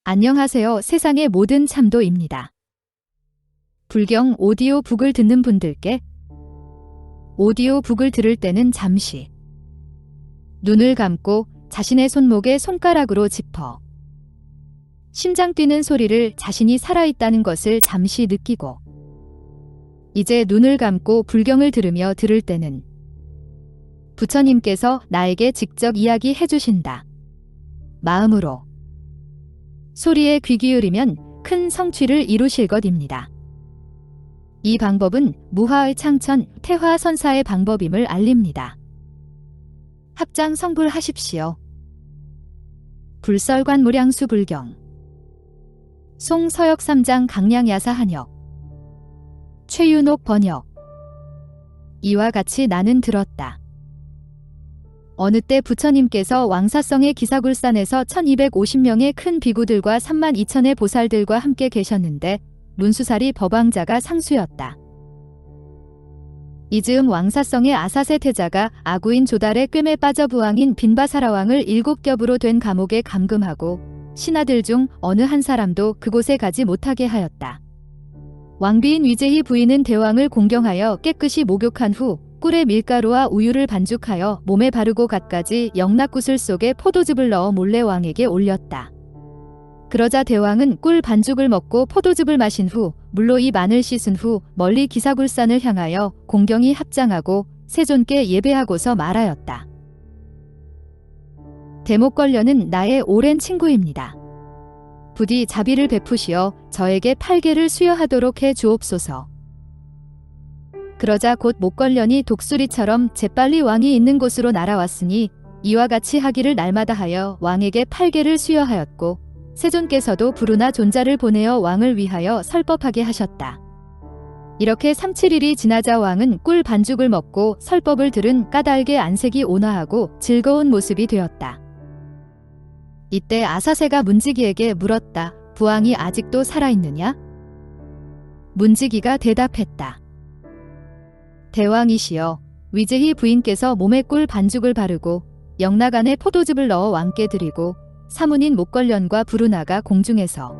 안녕하세요. 세상의 모든 참도입니다. 불경 오디오북을 듣는 분들께 오디오북을 들을 때는 잠시 눈을 감고 자신의 손목에 손가락으로 짚어 심장 뛰는 소리를 자신이 살아있다는 것을 잠시 느끼고 이제 눈을 감고 불경을 들으며 들을 때는 부처님께서 나에게 직접 이야기해 주신다. 마음으로 소리에 귀 기울이면 큰 성취를 이루실 것입니다. 이 방법은 무하의 창천 태화선사의 방법임을 알립니다. 합장성불하십시오. 불설관무량수 불경 송서역 3장 강량야사 한역 최윤옥 번역 이와 같이 나는 들었다. 어느 때 부처님께서 왕사성의 기사굴산에서 1250명의 큰 비구들과 32,000의 보살들과 함께 계셨는데 문수살이 법왕자가 상수였다. 이즈음 왕사성의 아사세 태자가 아구인 조달의 꿰매 빠져 부왕인 빈바사라왕을 7겹으로 된 감옥에 감금하고 신하들 중 어느 한 사람도 그곳에 가지 못하게 하였다. 왕비인 위제희 부인은 대왕을 공경하여 깨끗이 목욕한 후 꿀에 밀가루와 우유를 반죽하여 몸에 바르고 갖가지 영락구슬 속에 포도즙을 넣어 몰래 왕에게 올렸다. 그러자 대왕은 꿀 반죽을 먹고 포도즙을 마신 후 물로 이 만을 씻은 후 멀리 기사굴산을 향하여 공경히 합장하고 세존께 예배하고서 말하였다. 대목걸려는 나의 오랜 친구입니다. 부디 자비를 베푸시어 저에게 8개를 수여하도록 해 주옵소서. 그러자 곧 목걸련이 독수리처럼 재빨리 왕이 있는 곳으로 날아왔으니 이와 같이 하기를 날마다 하여 왕에게 8개를 수여하였고 세존께서도 부르나 존자를 보내어 왕을 위하여 설법하게 하셨다. 이렇게 3-7일이 지나자 왕은 꿀 반죽을 먹고 설법을 들은 까닭에 안색이 온화하고 즐거운 모습이 되었다. 이때 아사세가 문지기에게 물었다. 부왕이 아직도 살아있느냐? 문지기가 대답했다. 대왕이시여, 위제희 부인께서 몸에 꿀 반죽을 바르고 영락 안에 포도즙을 넣어 왕께 드리고 사문인 목걸련과 부르나가 공중에서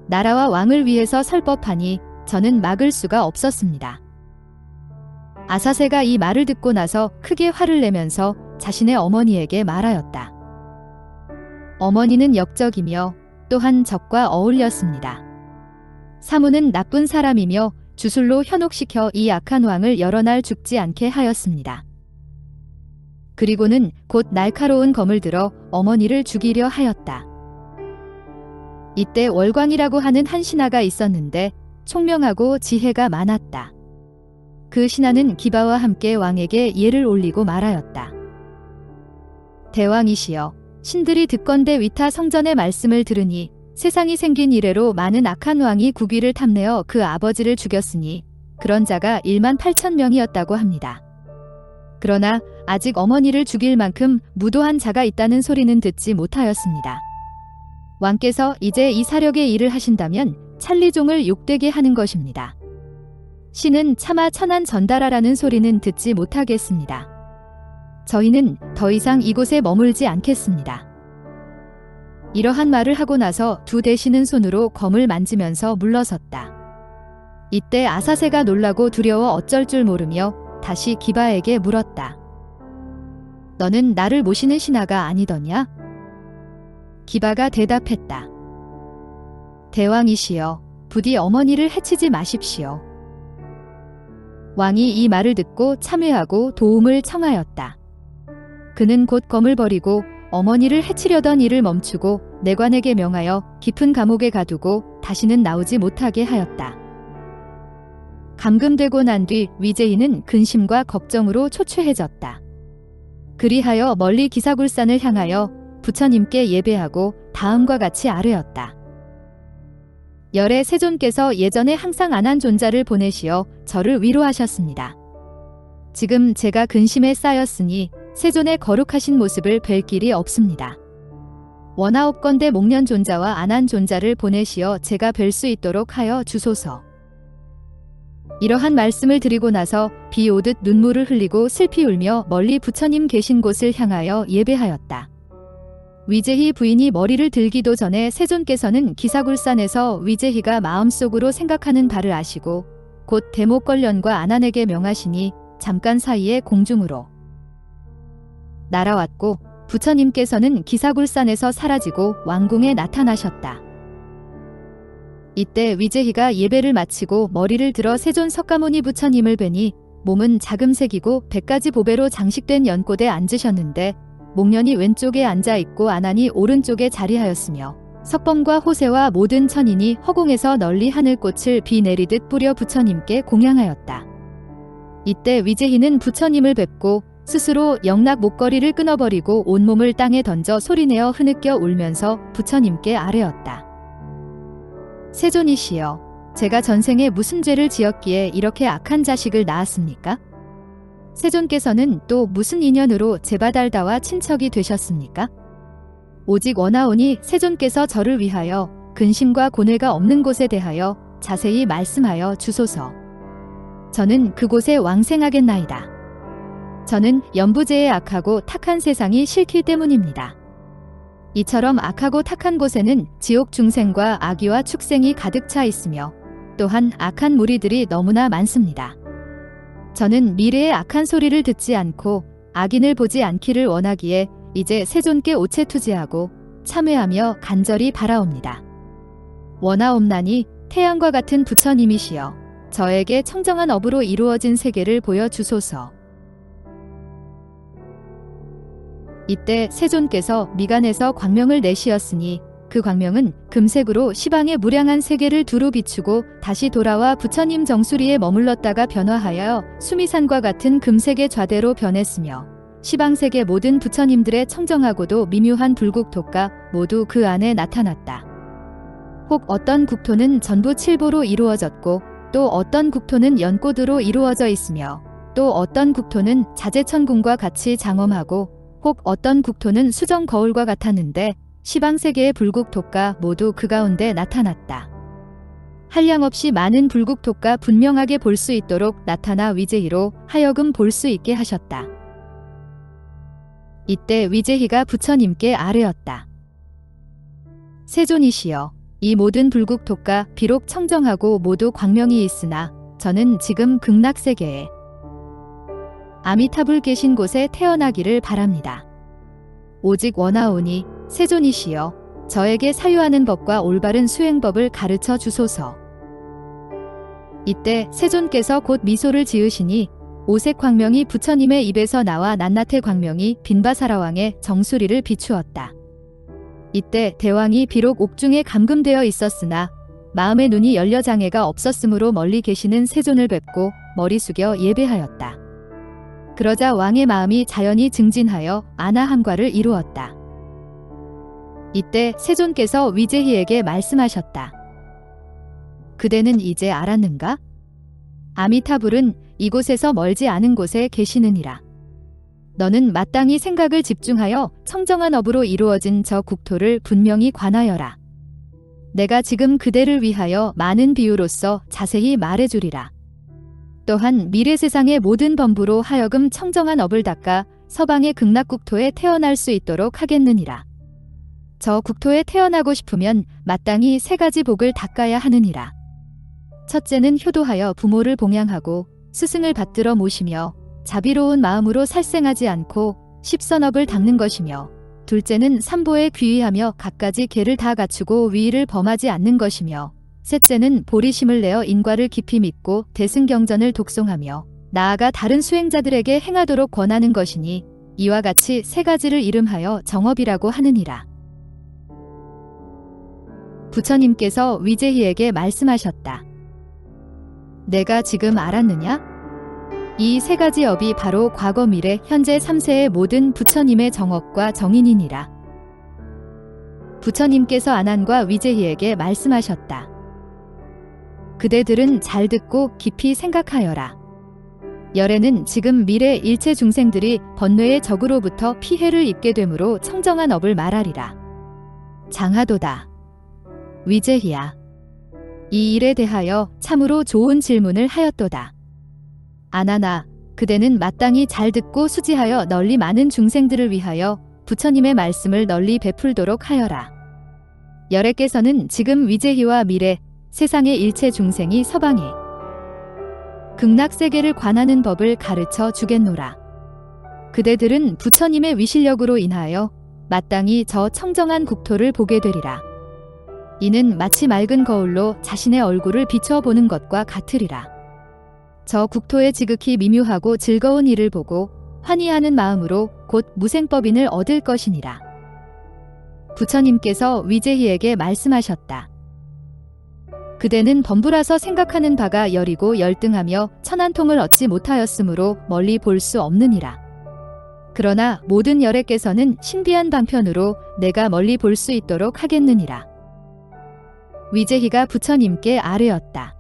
나라와 왕을 위해서 설법하니 저는 막을 수가 없었습니다. 아사세가 이 말을 듣고 나서 크게 화를 내면서 자신의 어머니에게 말하였다. 어머니는 역적이며 또한 적과 어울렸습니다. 사문은 나쁜 사람이며 주술로 현혹시켜 이 악한 왕을 여러 날 죽지 않게 하였습니다. 그리고는 곧 날카로운 검을 들어 어머니를 죽이려 하였다. 이때 월광이라고 하는 한 신하가 있었는데 총명하고 지혜가 많았다. 그 신하는 기바와 함께 왕에게 예를 올리고 말하였다. 대왕이시여, 신들이 듣건대 위타 성전의 말씀을 들으니 세상이 생긴 이래로 많은 악한 왕이 국위를 탐내어 그 아버지를 죽였으니 그런 자가 18,000명이었다고 합니다. 그러나 아직 어머니를 죽일 만큼 무도한 자가 있다는 소리는 듣지 못하였습니다. 왕께서 이제 이 사력의 일을 하신다면 찰리종을 욕되게 하는 것입니다. 신은 차마 천한 전달하라는 소리는 듣지 못하겠습니다. 저희는 더 이상 이곳에 머물지 않겠습니다. 이러한 말을 하고 나서 두 대신은 손으로 검을 만지면서 물러섰다. 이때 아사세가 놀라고 두려워 어쩔 줄 모르며 다시 기바에게 물었다. 너는 나를 모시는 신하가 아니더냐? 기바가 대답했다. 대왕이시여, 부디 어머니를 해치지 마십시오. 왕이 이 말을 듣고 참회하고 도움을 청하였다. 그는 곧 검을 버리고 어머니를 해치려던 일을 멈추고 내관에게 명하여 깊은 감옥에 가두고 다시는 나오지 못하게 하였다. 감금되고 난 뒤 위제이는 근심과 걱정으로 초췌해졌다. 그리하여 멀리 기사굴산을 향하여 부처님께 예배하고 다음과 같이 아뢰었다. 열의 세존께서 예전에 항상 안한 존자를 보내시어 저를 위로하셨습니다. 지금 제가 근심에 쌓였으니 세존의 거룩하신 모습을 뵐 길이 없습니다. 원하옵건대 목련 존자와 안한 존자를 보내시어 제가 뵐 수 있도록 하여 주소서. 이러한 말씀을 드리고 나서 비 오듯 눈물을 흘리고 슬피 울며 멀리 부처님 계신 곳을 향하여 예배하였다. 위재희 부인이 머리를 들기도 전에 세존께서는 기사굴산에서 위재희가 마음속으로 생각하는 바를 아시고 곧 대목걸련과 안한에게 명하시니 잠깐 사이에 공중으로 날아왔고 부처님께서는 기사굴산에서 사라지고 왕궁에 나타나셨다. 이때 위재희가 예배를 마치고 머리를 들어 세존 석가모니 부처님을 뵈니 몸은 자금색이고 100가지 보배로 장식된 연꽃에 앉으셨는데 목련이 왼쪽에 앉아있고 안한이 오른쪽에 자리하였으며 석범과 호세와 모든 천인이 허공에서 널리 하늘꽃을 비 내리듯 뿌려 부처님께 공양하였다. 이때 위재희는 부처님을 뵙고 스스로 영락 목걸이를 끊어버리고 온몸을 땅에 던져 소리내어 흐느껴 울면서 부처님께 아뢰었다. 세존이시여, 제가 전생에 무슨 죄를 지었기에 이렇게 악한 자식을 낳았습니까? 세존께서는 또 무슨 인연으로 제바달다와 친척이 되셨습니까? 오직 원하오니 세존께서 저를 위하여 근심과 고뇌가 없는 곳에 대하여 자세히 말씀하여 주소서. 저는 그곳에 왕생하겠나이다. 저는 연부제의 악하고 탁한 세상이 싫기 때문입니다. 이처럼 악하고 탁한 곳에는 지옥 중생과 악귀와 축생이 가득 차 있으며 또한 악한 무리들이 너무나 많습니다. 저는 미래의 악한 소리를 듣지 않고 악인을 보지 않기를 원하기에 이제 세존께 오체투지하고 참회하며 간절히 바라옵니다. 원하옵나니 태양과 같은 부처님이시여, 저에게 청정한 업으로 이루어진 세계를 보여주소서. 이때 세존께서 미간에서 광명을 내시었으니 그 광명은 금색으로 시방의 무량한 세계를 두루 비추고 다시 돌아와 부처님 정수리에 머물렀다가 변화하여 수미산과 같은 금색의 좌대로 변했으며 시방세계 모든 부처님들의 청정하고도 미묘한 불국토가 모두 그 안에 나타났다. 혹 어떤 국토는 전부 칠보로 이루어졌고 또 어떤 국토는 연꽃으로 이루어져 있으며 또 어떤 국토는 자재천궁과 같이 장엄하고 혹 어떤 국토는 수정 거울과 같았는데 시방세계의 불국토가 모두 그 가운데 나타났다. 한량없이 많은 불국토가 분명하게 볼 수 있도록 나타나 위재희로 하여금 볼 수 있게 하셨다. 이때 위재희가 부처님께 아뢰었다. 세존이시여, 이 모든 불국토가 비록 청정하고 모두 광명이 있으나 저는 지금 극락세계에 아미타불 계신 곳에 태어나기를 바랍니다. 오직 원하오니 세존이시여, 저에게 사유하는 법과 올바른 수행법을 가르쳐 주소서. 이때 세존께서 곧 미소를 지으시니 오색 광명이 부처님의 입에서 나와 낱낱의 광명이 빈바사라왕의 정수리를 비추었다. 이때 대왕이 비록 옥중에 감금되어 있었으나 마음의 눈이 열려 장애가 없었으므로 멀리 계시는 세존을 뵙고 머리 숙여 예배하였다. 그러자 왕의 마음이 자연히 증진하여 안하함과를 이루었다. 이때 세존께서 위재희에게 말씀하셨다. 그대는 이제 알았는가? 아미타불은 이곳에서 멀지 않은 곳에 계시느니라. 너는 마땅히 생각을 집중하여 청정한 업으로 이루어진 저 국토를 분명히 관하여라. 내가 지금 그대를 위하여 많은 비유로서 자세히 말해주리라. 또한 미래 세상의 모든 범부로 하여금 청정한 업을 닦아 서방의 극락국토에 태어날 수 있도록 하겠느니라. 저 국토에 태어나고 싶으면 마땅히 3가지 복을 닦아야 하느니라. 첫째는 효도하여 부모를 봉양하고 스승을 받들어 모시며 자비로운 마음으로 살생하지 않고 십선업을 닦는 것이며, 둘째는 삼보에 귀의하며 갖가지 계를 다 갖추고 위의를 범하지 않는 것이며, 셋째는 보리심을 내어 인과를 깊이 믿고 대승경전을 독송하며 나아가 다른 수행자들에게 행하도록 권하는 것이니 이와 같이 3가지를 이름하여 정업이라고 하느니라. 부처님께서 위재희에게 말씀하셨다. 내가 지금 알았느냐? 이 3가지 업이 바로 과거 미래 현재 3세의 모든 부처님의 정업과 정인이니라. 부처님께서 안한과 위재희에게 말씀하셨다. 그대들은 잘 듣고 깊이 생각하여라. 열애는 지금 미래 일체 중생들이 번뇌의 적으로부터 피해를 입게 되므로 청정한 업을 말하리라. 장하도다. 위재희야, 이 일에 대하여 참으로 좋은 질문을 하였도다. 아나나, 그대는 마땅히 잘 듣고 수지하여 널리 많은 중생들을 위하여 부처님의 말씀을 널리 베풀도록 하여라. 열애께서는 지금 위제희와 미래, 세상의 일체 중생이 서방에 극락세계를 관하는 법을 가르쳐 주겠노라. 그대들은 부처님의 위실력으로 인하여 마땅히 저 청정한 국토를 보게 되리라. 이는 마치 맑은 거울로 자신의 얼굴을 비춰보는 것과 같으리라. 저 국토의 지극히 미묘하고 즐거운 일을 보고 환희하는 마음으로 곧 무생법인을 얻을 것이니라. 부처님께서 위제희에게 말씀하셨다. 그대는 범부라서 생각하는 바가 여리고 열등하며 천한통을 얻지 못하였으므로 멀리 볼 수 없느니라. 그러나 모든 열애께서는 신비한 방편으로 내가 멀리 볼 수 있도록 하겠느니라. 위제희가 부처님께 아뢰었다.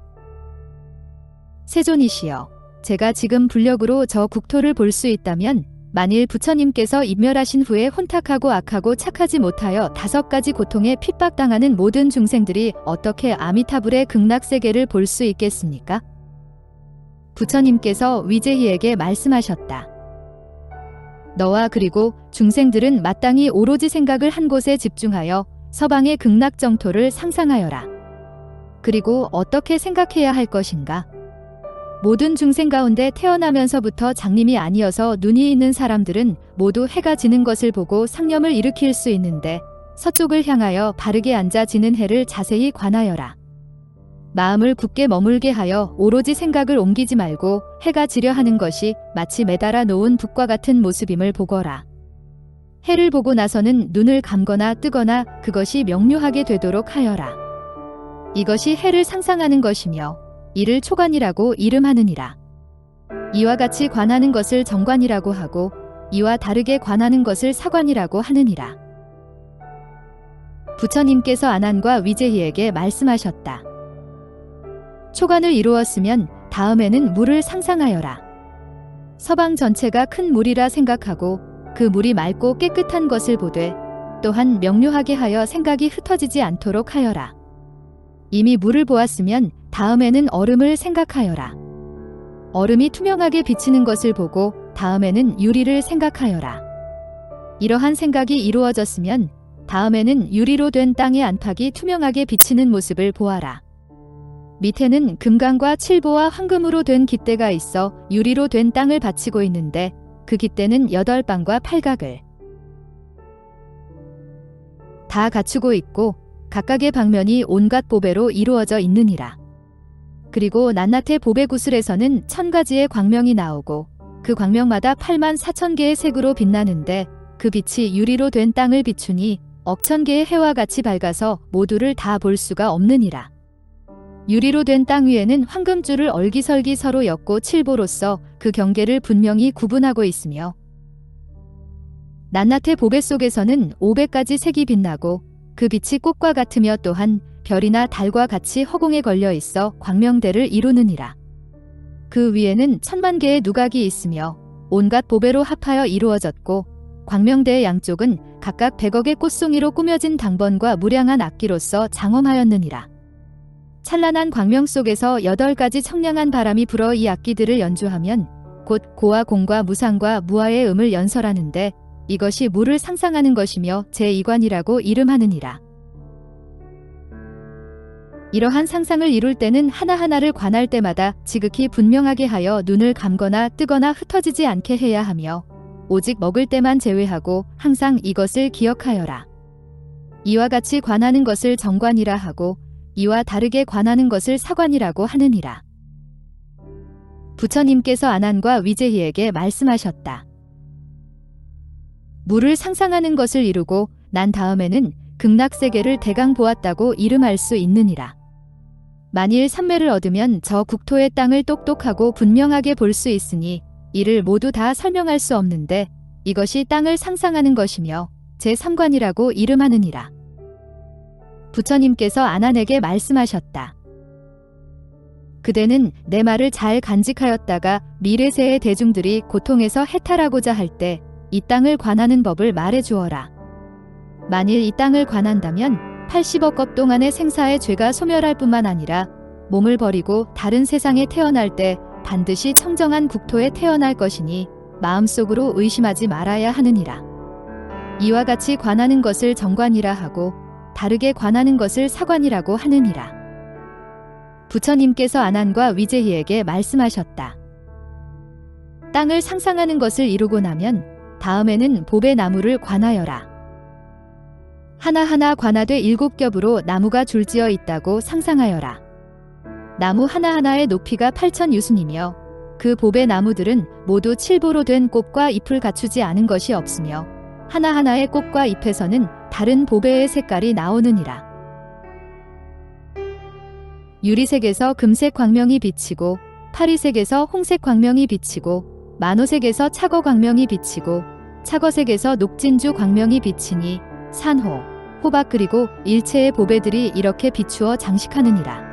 세존이시여, 제가 지금 불력으로 저 국토를 볼 수 있다면 만일 부처님께서 입멸하신 후에 혼탁하고 악하고 착하지 못하여 5가지 고통에 핍박당하는 모든 중생들이 어떻게 아미타불의 극락세계를 볼 수 있겠습니까? 부처님께서 위제희에게 말씀하셨다. 너와 그리고 중생들은 마땅히 오로지 생각을 한 곳에 집중하여 서방의 극락정토를 상상하여라. 그리고 어떻게 생각해야 할 것인가? 모든 중생 가운데 태어나면서부터 장님이 아니어서 눈이 있는 사람들은 모두 해가 지는 것을 보고 상념을 일으킬 수 있는데 서쪽을 향하여 바르게 앉아 지는 해를 자세히 관하여라. 마음을 굳게 머물게 하여 오로지 생각을 옮기지 말고 해가 지려 하는 것이 마치 매달아 놓은 북과 같은 모습임을 보거라. 해를 보고 나서는 눈을 감거나 뜨거나 그것이 명료하게 되도록 하여라. 이것이 해를 상상하는 것이며 이를 초관이라고 이름하느니라. 이와 같이 관하는 것을 정관이라고 하고 이와 다르게 관하는 것을 사관이라고 하느니라. 부처님께서 아난과 위제희에게 말씀하셨다. 초관을 이루었으면 다음에는 물을 상상하여라. 서방 전체가 큰 물이라 생각하고 그 물이 맑고 깨끗한 것을 보되 또한 명료하게 하여 생각이 흩어지지 않도록 하여라. 이미 물을 보았으면 다음에는 얼음을 생각하여라. 얼음이 투명하게 비치는 것을 보고 다음에는 유리를 생각하여라. 이러한 생각이 이루어졌으면 다음에는 유리로 된 땅의 안팎이 투명하게 비치는 모습을 보아라. 밑에는 금강과 칠보와 황금으로 된 깃대가 있어 유리로 된 땅을 받치고 있는데 그 깃대는 8방과 8각을 다 갖추고 있고 각각의 방면이 온갖 보배로 이루어져 있느니라. 그리고 낱낱의 보배 구슬에서는 1000가지의 광명이 나오고 그 광명마다 84,000개의 색으로 빛나는데 그 빛이 유리로 된 땅을 비추니 억천 개의 해와 같이 밝아서 모두를 다 볼 수가 없느니라. 유리로 된 땅 위에는 황금줄을 얼기설기 서로 엮고 칠보로써 그 경계를 분명히 구분하고 있으며 낱낱의 보배 속에서는 500가지 색이 빛나고 그 빛이 꽃과 같으며 또한 별이나 달과 같이 허공에 걸려 있어 광명대를 이루느니라. 그 위에는 1000만 개의 누각이 있으며 온갖 보배로 합하여 이루어졌고 광명대의 양쪽은 각각 100억의 꽃송이로 꾸며진 당번과 무량한 악기로서 장엄하였느니라. 찬란한 광명 속에서 8가지 청량한 바람이 불어 이 악기들을 연주하면 곧 고와 공과 무상과 무아의 음을 연설하는데 이것이 물을 상상하는 것이며 제2관이라고 이름하느니라. 이러한 상상을 이룰 때는 하나하나를 관할 때마다 지극히 분명하게 하여 눈을 감거나 뜨거나 흩어지지 않게 해야 하며 오직 먹을 때만 제외하고 항상 이것을 기억하여라. 이와 같이 관하는 것을 정관이라 하고 이와 다르게 관하는 것을 사관이라고 하느니라. 부처님께서 아난과 위제희에게 말씀하셨다. 물을 상상하는 것을 이루고 난 다음에는 극락세계를 대강 보았다고 이름할 수 있느니라. 만일 삼매를 얻으면 저 국토의 땅을 똑똑하고 분명하게 볼 수 있으니 이를 모두 다 설명할 수 없는데 이것이 땅을 상상하는 것이며 제3관이라고 이름하느니라. 부처님께서 아난에게 말씀하셨다. 그대는 내 말을 잘 간직하였다가 미래세의 대중들이 고통에서 해탈하고자 할 때 이 땅을 관하는 법을 말해 주어라. 만일 이 땅을 관한다면 80억 겁 동안의 생사의 죄가 소멸할 뿐만 아니라 몸을 버리고 다른 세상에 태어날 때 반드시 청정한 국토에 태어날 것이니 마음속으로 의심하지 말아야 하느니라. 이와 같이 관하는 것을 정관이라 하고 다르게 관하는 것을 사관이라고 하느니라. 부처님께서 아난과 위제희에게 말씀하셨다. 땅을 상상하는 것을 이루고 나면 다음에는 봅의 나무를 관하여라. 하나하나 관하되 7겹으로 나무가 줄지어 있다고 상상하여라. 나무 하나하나의 높이가 8,000유순이며 그 봅의 나무들은 모두 칠보로 된 꽃과 잎을 갖추지 않은 것이 없으며 하나하나의 꽃과 잎에서는 다른 보배의 색깔이 나오느니라. 유리색에서 금색 광명이 비치고 파리색에서 홍색 광명이 비치고 만호색에서 차거 광명이 비치고 차거색에서 녹진주 광명이 비치니 산호, 호박 그리고 일체의 보배들이 이렇게 비추어 장식하느니라.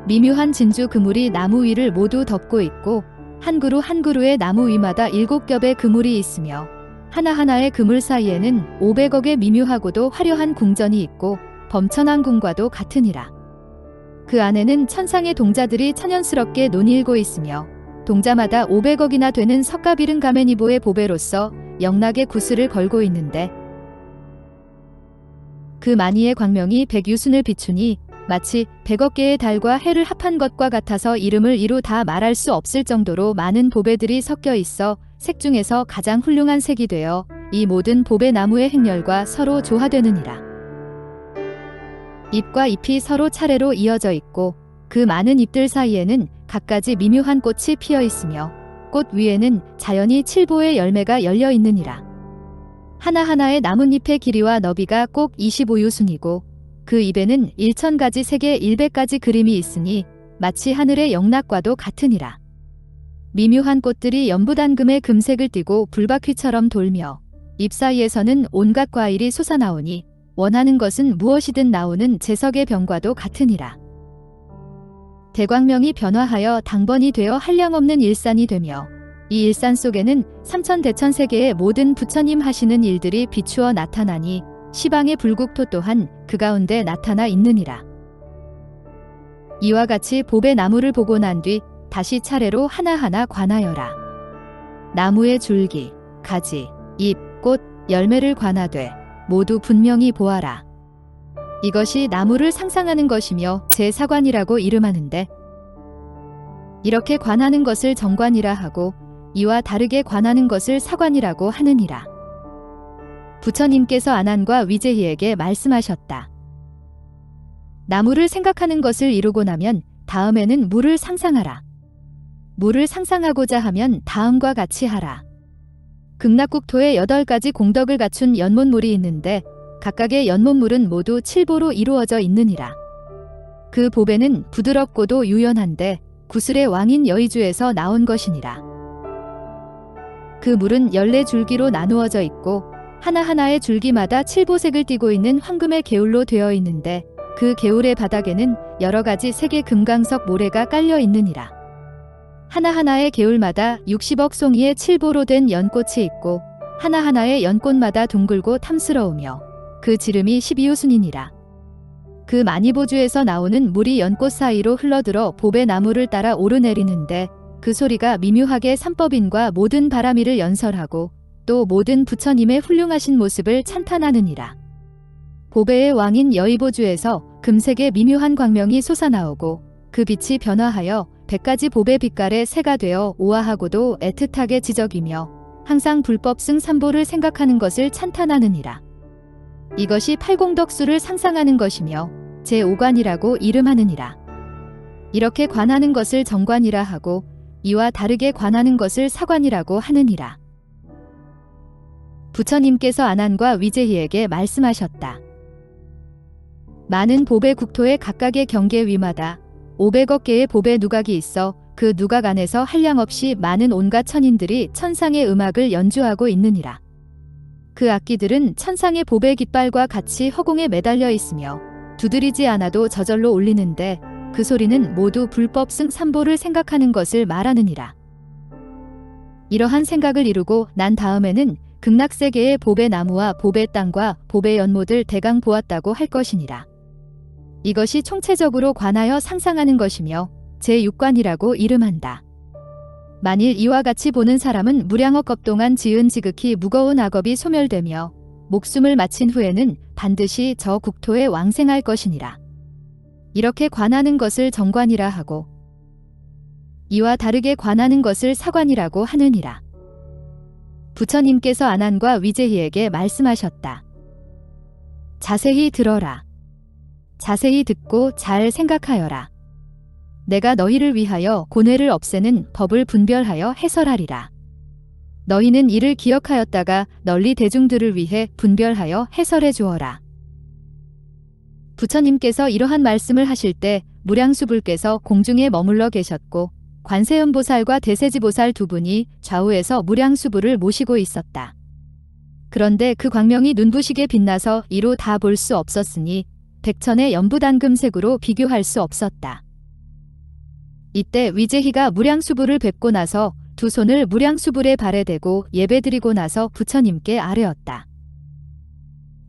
미묘한 진주 그물이 나무 위를 모두 덮고 있고 한 그루 한 그루의 나무 위마다 7겹의 그물이 있으며 하나하나의 그물 사이에는 500억의 미묘하고도 화려한 궁전이 있고 범천왕 궁과도 같으니라. 그 안에는 천상의 동자들이 천연스럽게 논일고 있으며 동자마다 500억이나 되는 석가비른 가메니보의 보배로서 영락의 구슬을 걸고 있는데 그 마니의 광명이 100유순을 비추니 마치 100억 개의 달과 해를 합한 것과 같아서 이름을 이루 다 말할 수 없을 정도로 많은 보배들이 섞여 있어 색 중에서 가장 훌륭한 색이 되어 이 모든 보배 나무의 행렬과 서로 조화되느니라. 잎과 잎이 서로 차례로 이어져 있고 그 많은 잎들 사이에는 갖가지 미묘한 꽃이 피어 있으며 꽃 위에는 자연히 7보의 열매가 열려 있느니라. 하나하나의 나뭇잎의 길이와 너비가 꼭 25유순이고 그 입에는 1000가지 색의 100가지 그림이 있으니 마치 하늘의 영락과도 같으니라. 미묘한 꽃들이 연부단금의 금색을 띠고 불바퀴처럼 돌며 잎 사이에서는 온갖 과일이 솟아나오니 원하는 것은 무엇이든 나오는 제석의 병과도 같으니라. 대광명이 변화하여 당번이 되어 한량없는 일산이 되며 이 일산 속에는 삼천대천세계의 모든 부처님 하시는 일들이 비추어 나타나니 시방의 불국토 또한 그 가운데 나타나 있느니라. 이와 같이 봅의 나무를 보고 난 뒤 다시 차례로 하나하나 관하여라. 나무의 줄기, 가지, 잎, 꽃, 열매를 관하되 모두 분명히 보아라. 이것이 나무를 상상하는 것이며 제4관이라고 이름하는데 이렇게 관하는 것을 정관이라 하고 이와 다르게 관하는 것을 사관이라고 하느니라. 부처님께서 아난과 위제희에게 말씀하셨다. 나무를 생각하는 것을 이루고 나면 다음에는 물을 상상하라. 물을 상상하고자 하면 다음과 같이 하라. 극락국토에 8가지 공덕을 갖춘 연못물이 있는데 각각의 연못물은 모두 7보로 이루어져 있느니라. 그 보배는 부드럽고도 유연한데 구슬의 왕인 여의주에서 나온 것이니라. 그 물은 14줄기로 나누어져 있고 하나하나의 줄기마다 7보색을 띠고 있는 황금의 개울로 되어 있는데 그 개울의 바닥에는 여러 가지 색의 금강석 모래가 깔려 있느니라. 하나하나의 개울마다 60억 송이의 7보로 된 연꽃이 있고 하나하나의 연꽃마다 둥글고 탐스러우며 그 지름이 12유순이니라. 그 마니보주에서 나오는 물이 연꽃 사이로 흘러들어 봅의 나무를 따라 오르내리는데 그 소리가 미묘하게 삼법인과 모든 바라미를 연설하고 또 모든 부처님의 훌륭하신 모습을 찬탄하느니라. 보배의 왕인 여의보주에서 금색의 미묘한 광명이 솟아나오고 그 빛이 변화하여 100가지 보배 빛깔의 새가 되어 오아하고도 애틋하게 지적이며 항상 불법승 삼보를 생각하는 것을 찬탄하느니라. 이것이 팔공덕수를 상상하는 것이며 제5관이라고 이름하느니라. 이렇게 관하는 것을 정관이라 하고 이와 다르게 관하는 것을 사관이라고 하느니라. 부처님께서 아난과 위제희에게 말씀하셨다. 많은 보배 국토의 각각의 경계 위마다 500억 개의 보배 누각이 있어 그 누각 안에서 한량없이 많은 온갖 천인들이 천상의 음악을 연주하고 있느니라. 그 악기들은 천상의 보배 깃발과 같이 허공에 매달려 있으며 두드리지 않아도 저절로 울리는데 그 소리는 모두 불법승 삼보를 생각하는 것을 말하느니라. 이러한 생각을 이루고 난 다음에는 극락세계의 보배 나무와 보배 땅과 보배 연못을 대강 보았다고 할 것이니라. 이것이 총체적으로 관하여 상상하는 것이며 제6관이라고 이름한다. 만일 이와 같이 보는 사람은 무량억겁 동안 지은 지극히 무거운 악업이 소멸되며 목숨을 마친 후에는 반드시 저 국토에 왕생할 것이니라. 이렇게 관하는 것을 정관이라 하고 이와 다르게 관하는 것을 사관이라고 하느니라. 부처님께서 아난과 위제희에게 말씀하셨다. 자세히 들어라. 자세히 듣고 잘 생각하여라. 내가 너희를 위하여 고뇌를 없애는 법을 분별하여 해설하리라. 너희는 이를 기억하였다가 널리 대중들을 위해 분별하여 해설해 주어라. 부처님께서 이러한 말씀을 하실 때 무량수불께서 공중에 머물러 계셨고 관세음보살과 대세지보살 두 분이 좌우에서 무량수불을 모시고 있었다. 그런데 그 광명이 눈부시게 빛나서 이로 다 볼 수 없었으니 백천의 연부단금색으로 비교할 수 없었다. 이때 위제희가 무량수불을 뵙고 나서 두 손을 무량수불에 발에 대고 예배드리고 나서 부처님께 아뢰었다.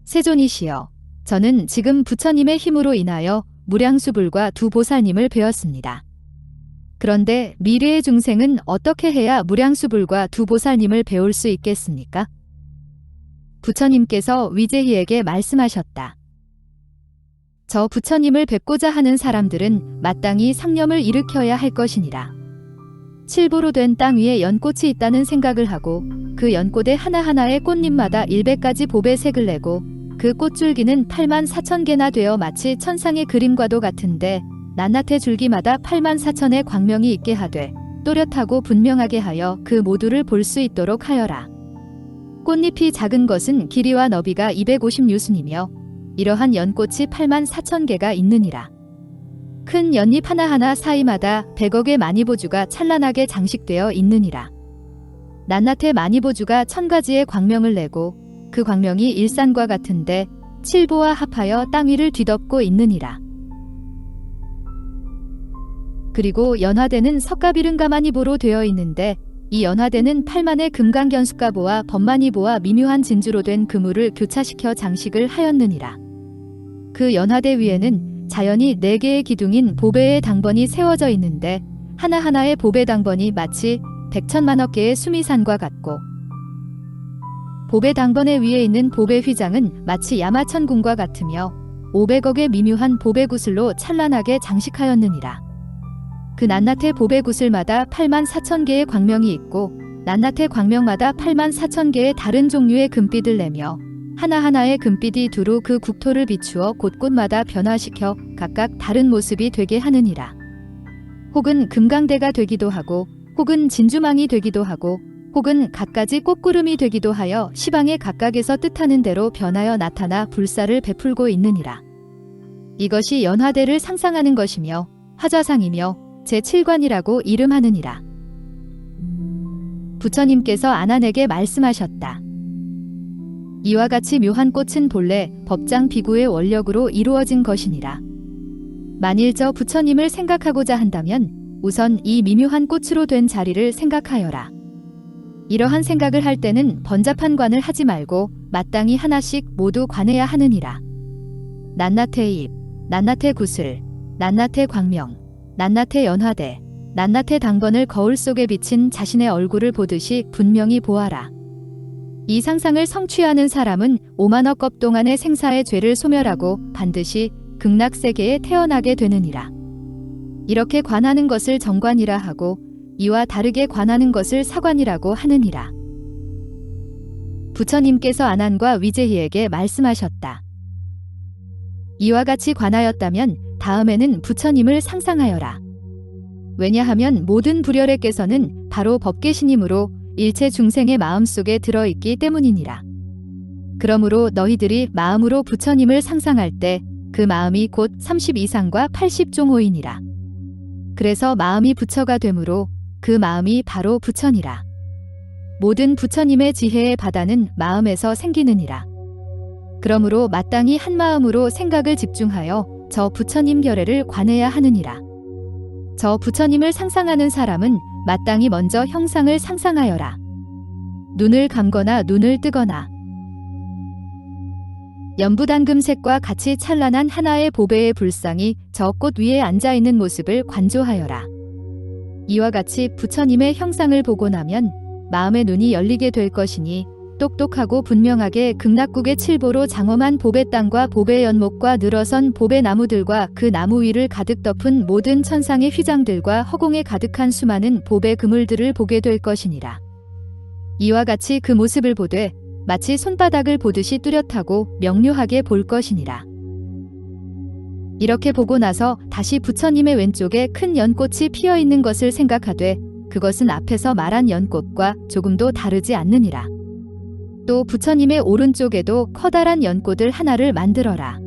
세존이시여, 저는 지금 부처님의 힘으로 인하여 무량수불과 두 보살님을 배웠습니다. 그런데 미래의 중생은 어떻게 해야 무량수불과 두 보살님을 배울 수 있겠습니까? 부처님께서 위제희에게 말씀하셨다. 저 부처님을 뵙고자 하는 사람들은 마땅히 상념을 일으켜야 할 것이니라. 칠보로 된 땅 위에 연꽃이 있다는 생각을 하고 그 연꽃의 하나하나의 꽃잎마다 100가지 보배 색을 내고 그 꽃줄기는 84,000개나 되어 마치 천상의 그림과도 같은데 낱낱의 줄기마다 84,000의 광명이 있게 하되 또렷하고 분명하게 하여 그 모두를 볼 수 있도록 하여라. 꽃잎이 작은 것은 길이와 너비가 250유순이며 이러한 연꽃이 84,000개가 있느니라. 큰 연잎 하나하나 사이마다 100억의 마니보주가 찬란하게 장식되어 있느니라. 낱낱의 마니보주가 1000가지의 광명을 내고 그 광명이 일산과 같은데 칠보와 합하여 땅 위를 뒤덮고 있느니라. 그리고 연화대는 석가비릉가마니보로 되어 있는데 이 연화대는 8만의 금강견숫가보와 법마니보와 미묘한 진주로 된 그물을 교차시켜 장식을 하였느니라. 그 연화대 위에는 자연히 4개의 기둥인 보배의 당번이 세워져 있는데 하나하나의 보배 당번이 마치 100천만억 개의 수미산과 같고 보배 당번의 위에 있는 보배 휘장은 마치 야마천궁과 같으며 500억의 미묘한 보배 구슬로 찬란하게 장식하였느니라. 그 낱낱의 보배 구슬마다 84,000개의 광명이 있고 낱낱의 광명마다 84,000개의 다른 종류의 금빛을 내며 하나하나의 금빛이 두루 그 국토를 비추어 곳곳마다 변화시켜 각각 다른 모습이 되게 하느니라. 혹은 금강대가 되기도 하고 혹은 진주망이 되기도 하고 혹은 갖가지 꽃구름이 되기도 하여 시방의 각각에서 뜻하는 대로 변하여 나타나 불사를 베풀고 있느니라. 이것이 연화대를 상상하는 것이며 화좌상이며 제7관이라고 이름하느니라. 부처님께서 아난에게 말씀하셨다. 이와 같이 묘한 꽃은 본래 법장 비구의 원력으로 이루어진 것이니라. 만일 저 부처님을 생각하고자 한다면 우선 이 미묘한 꽃으로 된 자리를 생각하여라. 이러한 생각을 할 때는 번잡한 관을 하지 말고 마땅히 하나씩 모두 관해야 하느니라. 낱낱의 잎, 낱낱의 구슬, 낱낱의 광명, 낱낱의 연화대, 낱낱의 당번을 거울 속에 비친 자신의 얼굴을 보듯이 분명히 보아라. 이 상상을 성취하는 사람은 5만억 겁 동안의 생사의 죄를 소멸하고 반드시 극락세계에 태어나게 되느니라. 이렇게 관하는 것을 정관이라 하고 이와 다르게 관하는 것을 사관이라고 하느니라. 부처님께서 아난과 위제희에게 말씀하셨다. 이와 같이 관하였다면 다음에는 부처님을 상상하여라. 왜냐하면 모든 불열애께서는 바로 법계신이므로 일체 중생의 마음속에 들어있기 때문이니라. 그러므로 너희들이 마음으로 부처님을 상상할 때 그 마음이 곧 32상과 80종호이니라. 그래서 마음이 부처가 되므로 그 마음이 바로 부처니라. 모든 부처님의 지혜의 바다는 마음에서 생기느니라. 그러므로 마땅히 한 마음으로 생각을 집중하여 저 부처님 결례를 관해야 하느니라. 저 부처님을 상상하는 사람은 마땅히 먼저 형상을 상상하여라. 눈을 감거나 눈을 뜨거나 연부당금색과 같이 찬란한 하나의 보배의 불상이 저 꽃 위에 앉아있는 모습을 관조하여라. 이와 같이 부처님의 형상을 보고 나면 마음의 눈이 열리게 될 것이니 똑똑하고 분명하게 극락국의 칠보로 장엄한 보배땅과 보배연목과 늘어선 보배나무들과 그 나무 위를 가득 덮은 모든 천상의 휘장들과 허공에 가득한 수많은 보배 그물들을 보게 될 것이니라. 이와 같이 그 모습을 보되 마치 손바닥을 보듯이 뚜렷하고 명료하게 볼 것이니라. 이렇게 보고 나서 다시 부처님의 왼쪽에 큰 연꽃이 피어 있는 것을 생각하되 그것은 앞에서 말한 연꽃과 조금도 다르지 않느니라. 또 부처님의 오른쪽에도 커다란 연꽃을 하나를 만들어라.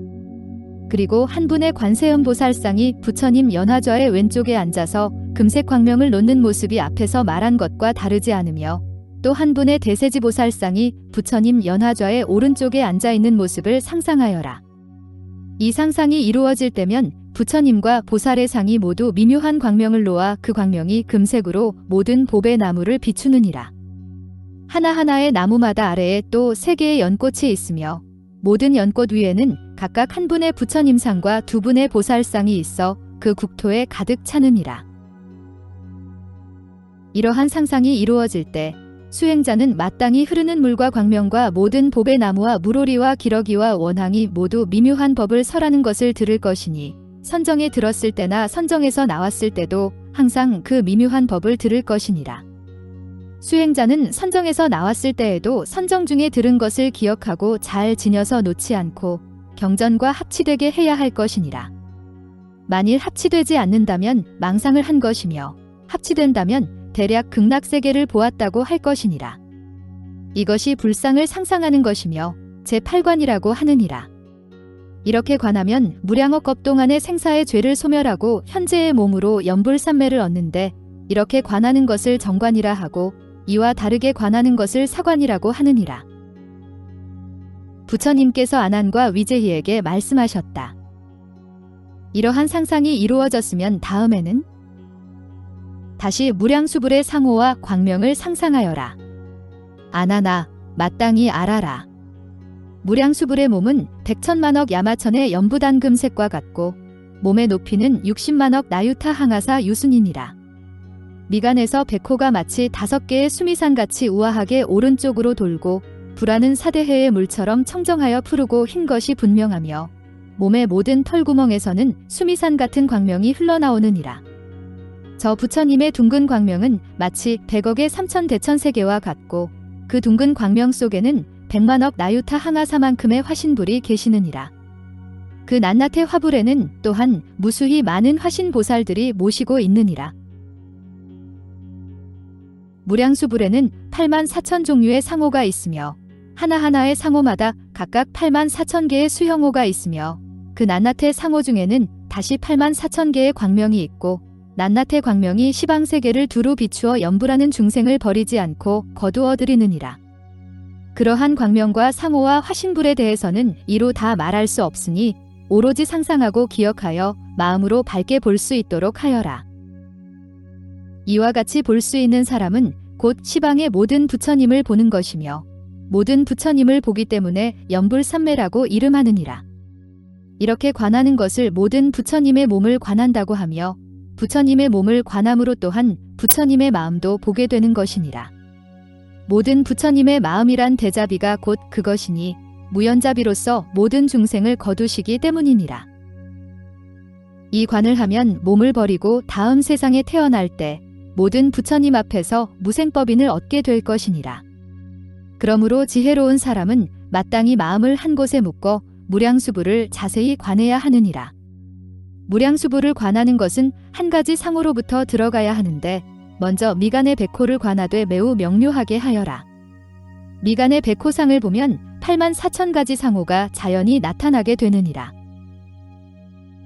그리고 한 분의 관세음보살상이 부처님 연화좌의 왼쪽에 앉아서 금색 광명을 놓는 모습이 앞에서 말한 것과 다르지 않으며 또 한 분의 대세지보살상이 부처님 연화좌의 오른쪽에 앉아있는 모습을 상상하여라. 이 상상이 이루어질 때면 부처님과 보살의 상이 모두 미묘한 광명을 놓아 그 광명이 금색으로 모든 보배나무를 비추느니라. 하나하나의 나무마다 아래에 또 3개의 연꽃이 있으며 모든 연꽃 위에는 각각 한 분의 부처님상과 2분의 보살상이 있어 그 국토에 가득 차느니라. 이러한 상상이 이루어질 때 수행자는 마땅히 흐르는 물과 광명과 모든 보배나무와 물오리와 기러기와 원앙이 모두 미묘한 법을 설하는 것을 들을 것이니 선정에 들었을 때나 선정에서 나왔을 때도 항상 그 미묘한 법을 들을 것이니라. 수행자는 선정에서 나왔을 때에도 선정 중에 들은 것을 기억하고 잘 지녀서 놓지 않고 경전과 합치되게 해야 할 것이니라. 만일 합치되지 않는다면 망상을 한 것이며 합치된다면 대략 극락세계를 보았다고 할 것이니라. 이것이 불상을 상상하는 것이며 제8관이라고 하느니라. 이렇게 관하면 무량억 업 동안의 생사의 죄를 소멸하고 현재의 몸으로 연불삼매를 얻는데 이렇게 관하는 것을 정관이라 하고 이와 다르게 관하는 것을 사관이라고 하느니라. 부처님께서 아난과 위제희에게 말씀하셨다. 이러한 상상이 이루어졌으면 다음에는 다시 무량수불의 상호와 광명을 상상하여라. 아나나 마땅히 알아라. 무량수불의 몸은 100천만억 야마천의 연부단금색과 같고 몸의 높이는 60만억 나유타 항아사 유순이니라. 미간에서 백호가 마치 5개의 수미산같이 우아하게 오른쪽으로 돌고 불하는 사대해의 물처럼 청정하여 푸르고 흰 것이 분명하며 몸의 모든 털구멍에서는 수미산 같은 광명이 흘러나오느니라. 저 부처님의 둥근 광명은 마치 100억의 삼천대천세계와 같고 그 둥근 광명 속에는 100만억 나유타 항아사만큼의 화신불이 계시느니라. 그 낱낱의 화불에는 또한 무수히 많은 화신보살들이 모시고 있느니라. 무량수불에는 8만 4천 종류의 상호가 있으며 하나하나의 상호마다 각각 8만 4천 개의 수형호가 있으며 그 낱낱의 상호 중에는 다시 8만 4천 개의 광명이 있고 낱낱의 광명이 시방세계를 두루 비추어 연불하는 중생을 버리지 않고 거두어 들이느니라. 그러한 광명과 상호와 화신불에 대해서는 이루 다 말할 수 없으니 오로지 상상하고 기억하여 마음으로 밝게 볼 수 있도록 하여라. 이와 같이 볼 수 있는 사람은 곧 시방의 모든 부처님을 보는 것이며 모든 부처님을 보기 때문에 연불삼매라고 이름하느니라. 이렇게 관하는 것을 모든 부처님의 몸을 관한다고 하며 부처님의 몸을 관함으로 또한 부처님의 마음도 보게 되는 것이니라. 모든 부처님의 마음이란 대자비가 곧 그것이니 무연자비로서 모든 중생을 거두시기 때문이니라. 이 관을 하면 몸을 버리고 다음 세상에 태어날 때 모든 부처님 앞에서 무생법인을 얻게 될 것이니라. 그러므로 지혜로운 사람은 마땅히 마음을 한 곳에 묶어 무량수불을 자세히 관해야 하느니라. 무량수불을 관하는 것은 한 가지 상호로부터 들어가야 하는데 먼저 미간의 백호를 관하되 매우 명료하게 하여라. 미간의 백호상을 보면 8만 4천 가지 상호가 자연히 나타나게 되느니라.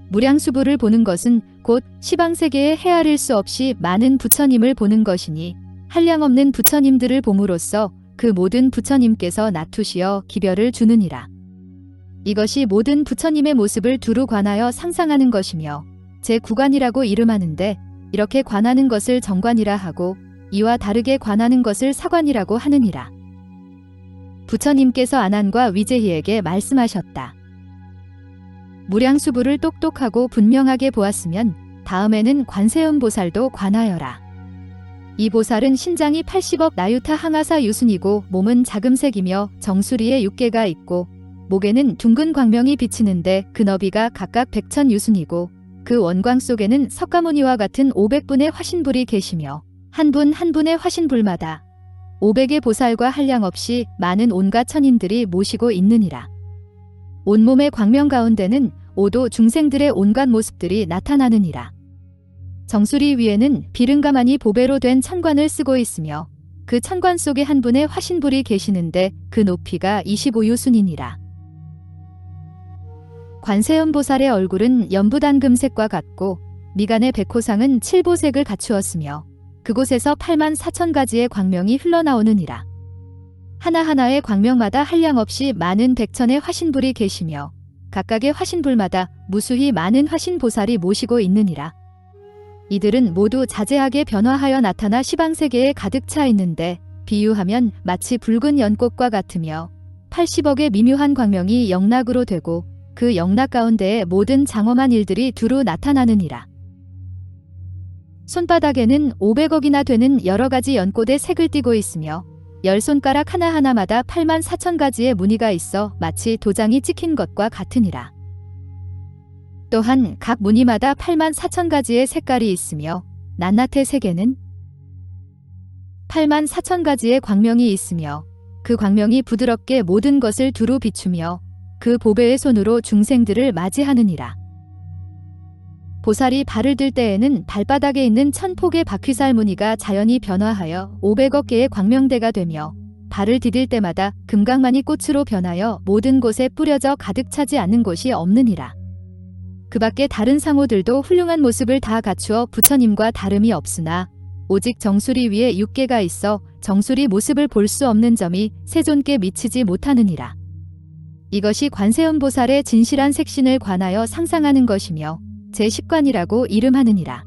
무량수불을 보는 것은 곧 시방세계에 헤아릴 수 없이 많은 부처님을 보는 것이니 한량없는 부처님들을 봄으로써 그 모든 부처님께서 나투시어 기별을 주느니라. 이것이 모든 부처님의 모습을 두루 관하여 상상하는 것이며 제9관이라고 이름하는데 이렇게 관하는 것을 정관이라 하고 이와 다르게 관하는 것을 사관이라고 하느니라. 부처님께서 아난과 위제희에게 말씀하셨다. 무량수부를 똑똑하고 분명하게 보았으면 다음에는 관세음보살도 관하여라. 이 보살은 신장이 80억 나유타 항아사 유순이고 몸은 자금색이며 정수리에 6개가 있고 목에는 둥근 광명이 비치는데 그 너비가 각각 100천 유순이고 그 원광 속에는 석가모니와 같은 500분의 화신불이 계시며 한 분 한 분의 화신불마다 500의 보살과 한량없이 많은 온갖 천인들이 모시고 있느니라. 온몸의 광명 가운데는 오도 중생들의 온갖 모습들이 나타나느니라. 정수리 위에는 비릉가만이 보배로 된 천관을 쓰고 있으며 그 천관 속에 한 분의 화신불이 계시는데 그 높이가 25유순이니라. 관세음보살의 얼굴은 연부단금색과 같고 미간의 백호상은 칠보색을 갖추었으며 그곳에서 8만 4천 가지의 광명이 흘러나오느니라. 하나하나의 광명마다 한량없이 많은 백천의 화신불이 계시며 각각의 화신불마다 무수히 많은 화신보살이 모시고 있느니라. 이들은 모두 자재하게 변화하여 나타나 시방세계에 가득 차 있는데 비유하면 마치 붉은 연꽃과 같으며 80억의 미묘한 광명이 영락으로 되고 그 영락 가운데에 모든 장엄한 일들이 두루 나타나느니라. 손바닥에는 500억이나 되는 여러 가지 연꽃의 색을 띠고 있으며 10손가락 하나하나마다 8만 4천 가지의 무늬가 있어 마치 도장이 찍힌 것과 같으니라. 또한 각 무늬마다 8만 4천 가지의 색깔이 있으며 낱낱의 색에는 8만 4천 가지의 광명이 있으며 그 광명이 부드럽게 모든 것을 두루 비추며 그 보배의 손으로 중생들을 맞이하느니라. 보살이 발을 들 때에는 발바닥에 있는 1000폭의 바퀴살 무늬가 자연히 변화하여 500억 개의 광명대가 되며 발을 디딜 때마다 금강만이 꽃으로 변하여 모든 곳에 뿌려져 가득 차지 않는 곳이 없느니라. 그 밖에 다른 상호들도 훌륭한 모습을 다 갖추어 부처님과 다름이 없으나 오직 정수리 위에 6개가 있어 정수리 모습을 볼 수 없는 점이 세존께 미치지 못하느니라. 이것이 관세음보살의 진실한 색신을 관하여 상상하는 것이며 제10관이라고 이름하느니라.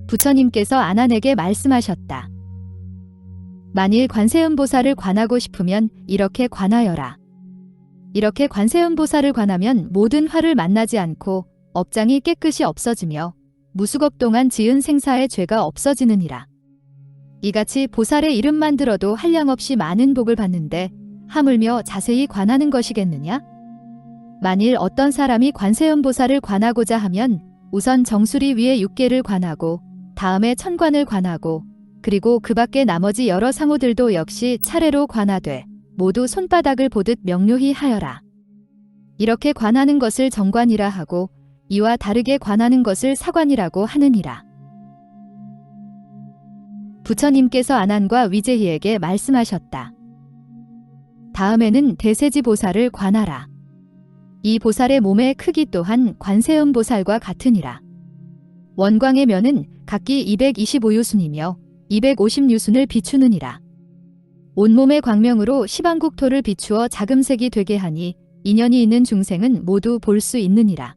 부처님께서 아난에게 말씀하셨다. 만일 관세음보살을 관하고 싶으면 이렇게 관하여라. 이렇게 관세음보살을 관하면 모든 화를 만나지 않고 업장이 깨끗이 없어지며 무수겁 동안 지은 생사의 죄가 없어지느니라. 이같이 보살의 이름만 들어도 한량없이 많은 복을 받는데 하물며 자세히 관하는 것이겠느냐? 만일 어떤 사람이 관세음보살을 관하고자 하면 우선 정수리 위에 6개를 관하고 다음에 천관을 관하고 그리고 그 밖에 나머지 여러 상호들도 역시 차례로 관하되 모두 손바닥을 보듯 명료히 하여라. 이렇게 관하는 것을 정관이라 하고 이와 다르게 관하는 것을 사관이라고 하느니라. 부처님께서 아난과 위제희에게 말씀하셨다. 다음에는 대세지 보살을 관하라. 이 보살의 몸의 크기 또한 관세음보살과 같으니라. 원광의 면은 각기 225유순이며 250유순을 비추느니라. 온몸의 광명으로 시방국토를 비추어 자금색이 되게 하니 인연이 있는 중생은 모두 볼 수 있느니라.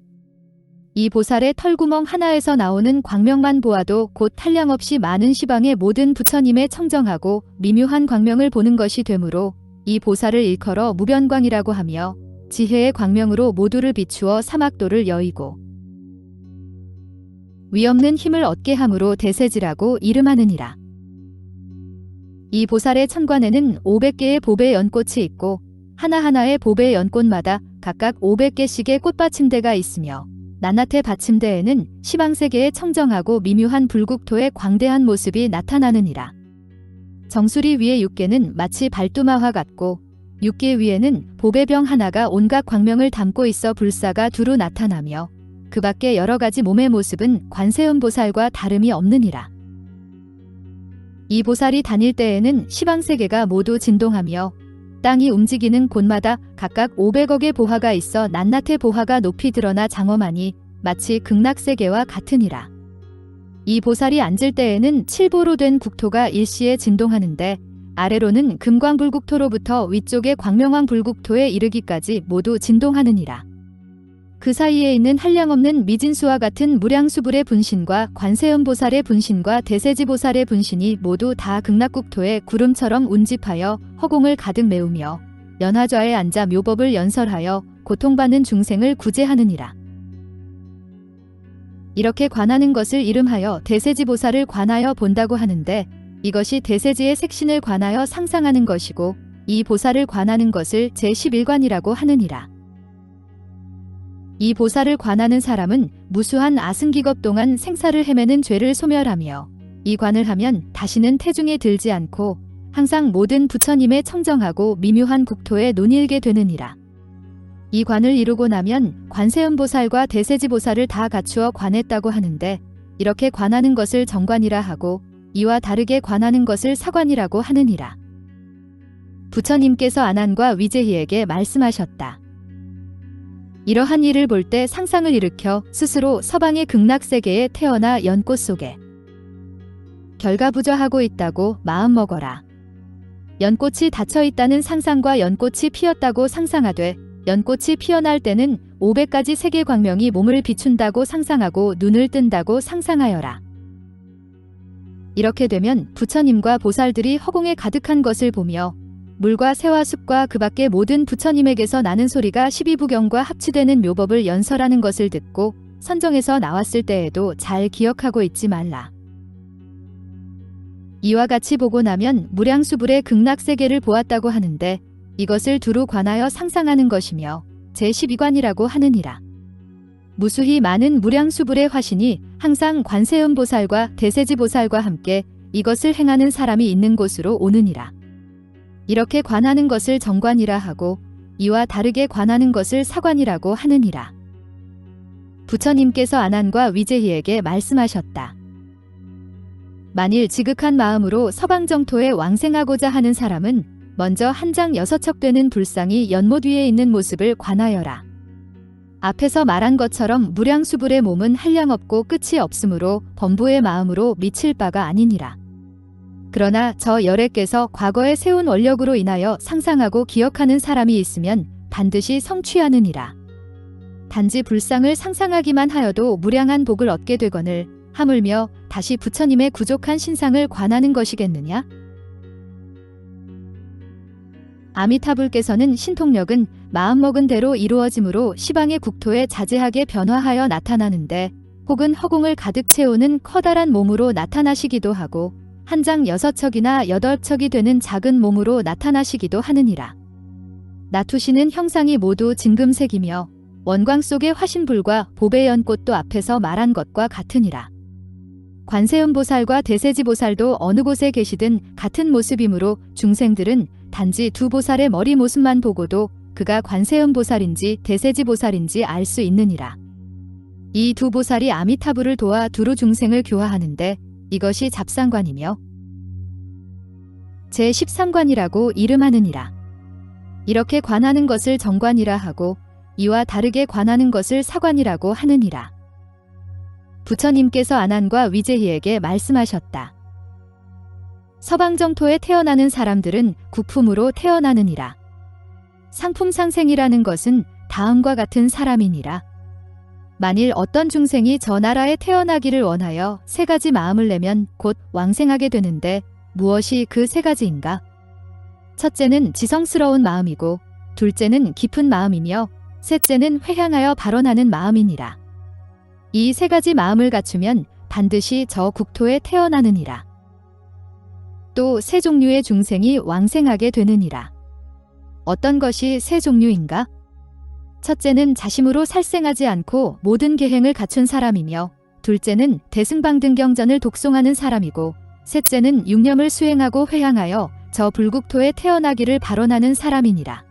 이 보살의 털구멍 하나에서 나오는 광명만 보아도 곧 한량없이 많은 시방의 모든 부처님의 청정하고 미묘한 광명을 보는 것이 되므로 이 보살을 일컬어 무변광이라고 하며 지혜의 광명으로 모두를 비추어 사막도를 여의고 위없는 힘을 얻게 함으로 대세지라고 이름하느니라. 이 보살의 천관에는 500개의 보배 연꽃이 있고 하나하나의 보배 연꽃마다 각각 500개씩의 꽃받침대가 있으며 낱낱의 받침대에는 시방세계의 청정하고 미묘한 불국토의 광대한 모습이 나타나느니라. 정수리 위에 6개는 마치 발두마화 같고 6개 위에는 보배병 하나가 온갖 광명을 담고 있어 불사가 두루 나타나며 그 밖에 여러 가지 몸의 모습은 관세음보살과 다름이 없느니라. 이 보살이 다닐 때에는 시방세계가 모두 진동하며 땅이 움직이는 곳마다 각각 500억의 보화가 있어 낱낱의 보화가 높이 드러나 장엄하니 마치 극락세계와 같으니라. 이 보살이 앉을 때에는 칠보로 된 국토가 일시에 진동하는데 아래로는 금광불국토로부터 위쪽의 광명왕 불국토에 이르기까지 모두 진동하느니라. 그 사이에 있는 한량없는 미진수와 같은 무량수불의 분신과 관세음보살의 분신과 대세지보살의 분신이 모두 다 극락국토에 구름처럼 운집하여 허공을 가득 메우며 연화좌에 앉아 묘법을 연설하여 고통받는 중생을 구제하느니라. 이렇게 관하는 것을 이름하여 대세지보살을 관하여 본다고 하는데, 이것이 대세지의 색신을 관하여 상상하는 것이고 이 보살을 관하는 것을 제11관이라고 하느니라. 이 보살을 관하는 사람은 무수한 아승기겁 동안 생사를 헤매는 죄를 소멸하며 이 관을 하면 다시는 태중에 들지 않고 항상 모든 부처님의 청정하고 미묘한 국토에 논일게 되느니라. 이 관을 이루고 나면 관세음보살과 대세지보살을 다 갖추어 관했다고 하는데, 이렇게 관하는 것을 정관이라 하고 이와 다르게 관하는 것을 사관이라고 하느니라. 부처님께서 아난과 위제희에게 말씀하셨다. 이러한 일을 볼 때 상상을 일으켜 스스로 서방의 극락세계에 태어나 연꽃 속에 결가부좌하고 있다고 마음먹어라. 연꽃이 닫혀있다는 상상과 연꽃이 피었다고 상상하되, 연꽃이 피어날 때는 500가지 세계 광명이 몸을 비춘다고 상상하고 눈을 뜬다고 상상하여라. 이렇게 되면 부처님과 보살들이 허공에 가득한 것을 보며 물과 새와 숲과 그 밖의 모든 부처님에게서 나는 소리가 12부경과 합치되는 묘법을 연설하는 것을 듣고 선정에서 나왔을 때에도 잘 기억하고 있지 말라. 이와 같이 보고 나면 무량수불의 극락세계를 보았다고 하는데, 이것을 두루 관하여 상상하는 것이며 제12관이라고 하느니라. 무수히 많은 무량수불의 화신이 항상 관세음보살과 대세지보살과 함께 이것을 행하는 사람이 있는 곳으로 오느니라. 이렇게 관하는 것을 정관이라 하고 이와 다르게 관하는 것을 사관이라고 하느니라. 부처님께서 아난과 위제희에게 말씀하셨다. 만일 지극한 마음으로 서방정토에 왕생하고자 하는 사람은 먼저 한 장 6척 되는 불상이 연못 위에 있는 모습을 관하여라. 앞에서 말한 것처럼 무량수불의 몸은 한량없고 끝이 없으므로 범부의 마음으로 미칠 바가 아니니라. 그러나 저 열애께서 과거에 세운 원력으로 인하여 상상하고 기억하는 사람이 있으면 반드시 성취하느니라. 단지 불상을 상상하기만 하여도 무량한 복을 얻게 되거늘 하물며 다시 부처님의 구족한 신상을 관하는 것이겠느냐? 아미타불께서는 신통력은 마음먹은 대로 이루어짐으로 시방의 국토에 자재하게 변화하여 나타나는데, 혹은 허공을 가득 채우는 커다란 몸으로 나타나시기도 하고 한 장 6척이나 8척이 되는 작은 몸으로 나타나시기도 하느니라. 나투시는 형상이 모두 진금색이며 원광 속의 화신불과 보배 연꽃도 앞에서 말한 것과 같으니라. 관세음보살과 대세지보살도 어느 곳에 계시든 같은 모습이므로 중생들은 단지 두 보살의 머리 모습만 보고도 그가 관세음보살인지 대세지보살인지 알 수 있느니라. 이 두 보살이 아미타불을 도와 두루 중생을 교화하는데 이것이 잡상관이며 제13관이라고 이름하느니라. 이렇게 관하는 것을 정관이라 하고 이와 다르게 관하는 것을 사관이라고 하느니라. 부처님께서 아난과 위제희에게 말씀하셨다. 서방정토에 태어나는 사람들은 구품으로 태어나느니라. 상품상생이라는 것은 다음과 같은 사람이니라. 만일 어떤 중생이 저 나라에 태어나기를 원하여 3가지 마음을 내면 곧 왕생하게 되는데 무엇이 그 3가지인가? 첫째는 지성스러운 마음이고, 둘째는 깊은 마음이며, 셋째는 회향하여 발언하는 마음이니라. 이 3가지 마음을 갖추면 반드시 저 국토에 태어나느니라. 또 3종류의 중생이 왕생하게 되느니라. 어떤 것이 3종류인가? 첫째는 자심으로 살생하지 않고 모든 계행을 갖춘 사람이며, 둘째는 대승방등경전을 독송하는 사람이고, 셋째는 육념을 수행하고 회향하여 저 불국토에 태어나기를 발언하는 사람이니라.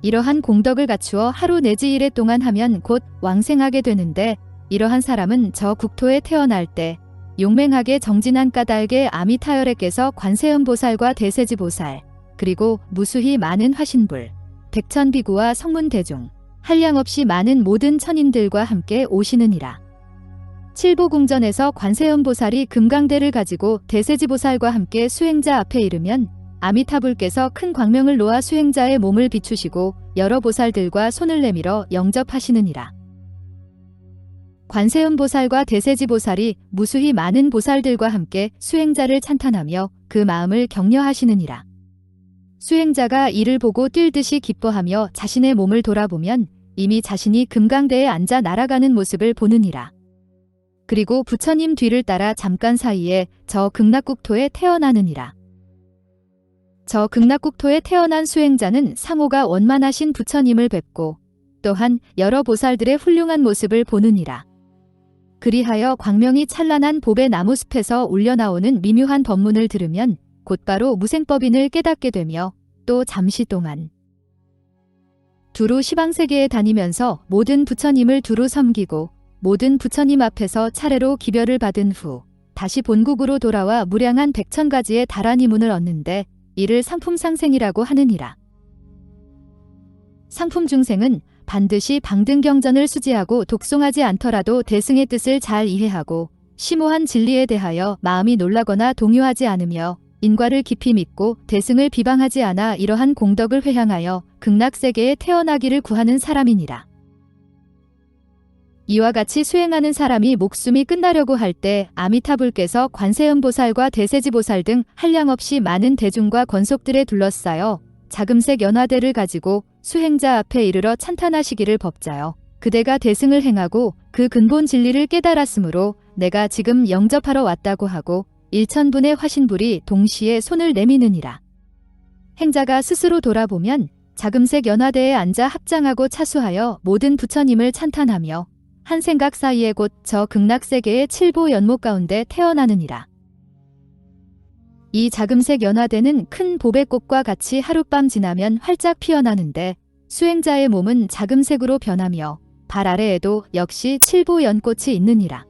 이러한 공덕을 갖추어 하루 내지 일해 동안 하면 곧 왕생하게 되는데, 이러한 사람은 저 국토에 태어날 때 용맹하게 정진한 까닭에 아미타열애께서 관세음보살과 대세지보살, 그리고 무수히 많은 화신불, 백천비구와 성문대중, 한량없이 많은 모든 천인들과 함께 오시느니라. 칠보궁전에서 관세음보살이 금강대를 가지고 대세지보살과 함께 수행자 앞에 이르면 아미타불께서 큰 광명을 놓아 수행자의 몸을 비추시고 여러 보살들과 손을 내밀어 영접하시느니라. 관세음보살과 대세지보살이 무수히 많은 보살들과 함께 수행자를 찬탄하며 그 마음을 격려하시느니라. 수행자가 이를 보고 뛸 듯이 기뻐하며 자신의 몸을 돌아보면 이미 자신이 금강대에 앉아 날아가는 모습을 보느니라. 그리고 부처님 뒤를 따라 잠깐 사이에 저 극락국토에 태어나느니라. 저 극락국토에 태어난 수행자는 상호가 원만하신 부처님을 뵙고 또한 여러 보살들의 훌륭한 모습을 보느니라. 그리하여 광명이 찬란한 봅의 나무숲에서 울려나오는 미묘한 법문을 들으면 곧바로 무생법인을 깨닫게 되며 또 잠시 동안 두루 시방세계에 다니면서 모든 부처님을 두루 섬기고 모든 부처님 앞에서 차례로 기별을 받은 후 다시 본국으로 돌아와 무량한 100,000가지의 다라니문을 얻는데 이를 상품상생이라고 하느니라. 상품중생은 반드시 방등경전을 수지하고 독송하지 않더라도 대승의 뜻을 잘 이해하고 심오한 진리에 대하여 마음이 놀라거나 동요하지 않으며 인과를 깊이 믿고 대승을 비방하지 않아 이러한 공덕을 회향하여 극락세계에 태어나기를 구하는 사람이니라. 이와 같이 수행하는 사람이 목숨이 끝나려고 할 때 아미타불께서 관세음보살과 대세지보살 등 한량없이 많은 대중과 권속들에 둘러싸여 자금색 연화대를 가지고 수행자 앞에 이르러 찬탄하시기를 법자여 그대가 대승을 행하고 그 근본 진리를 깨달았으므로 내가 지금 영접하러 왔다고 하고 1000분의 화신불이 동시에 손을 내미느니라. 행자가 스스로 돌아보면 자금색 연화대에 앉아 합장하고 차수하여 모든 부처님을 찬탄하며 한 생각 사이에 곧 저 극락세계의 7보 연못 가운데 태어나느니라. 이 자금색 연화대는 큰 보배꽃과 같이 하룻밤 지나면 활짝 피어나는데 수행자의 몸은 자금색으로 변하며 발 아래에도 역시 7보 연꽃이 있느니라.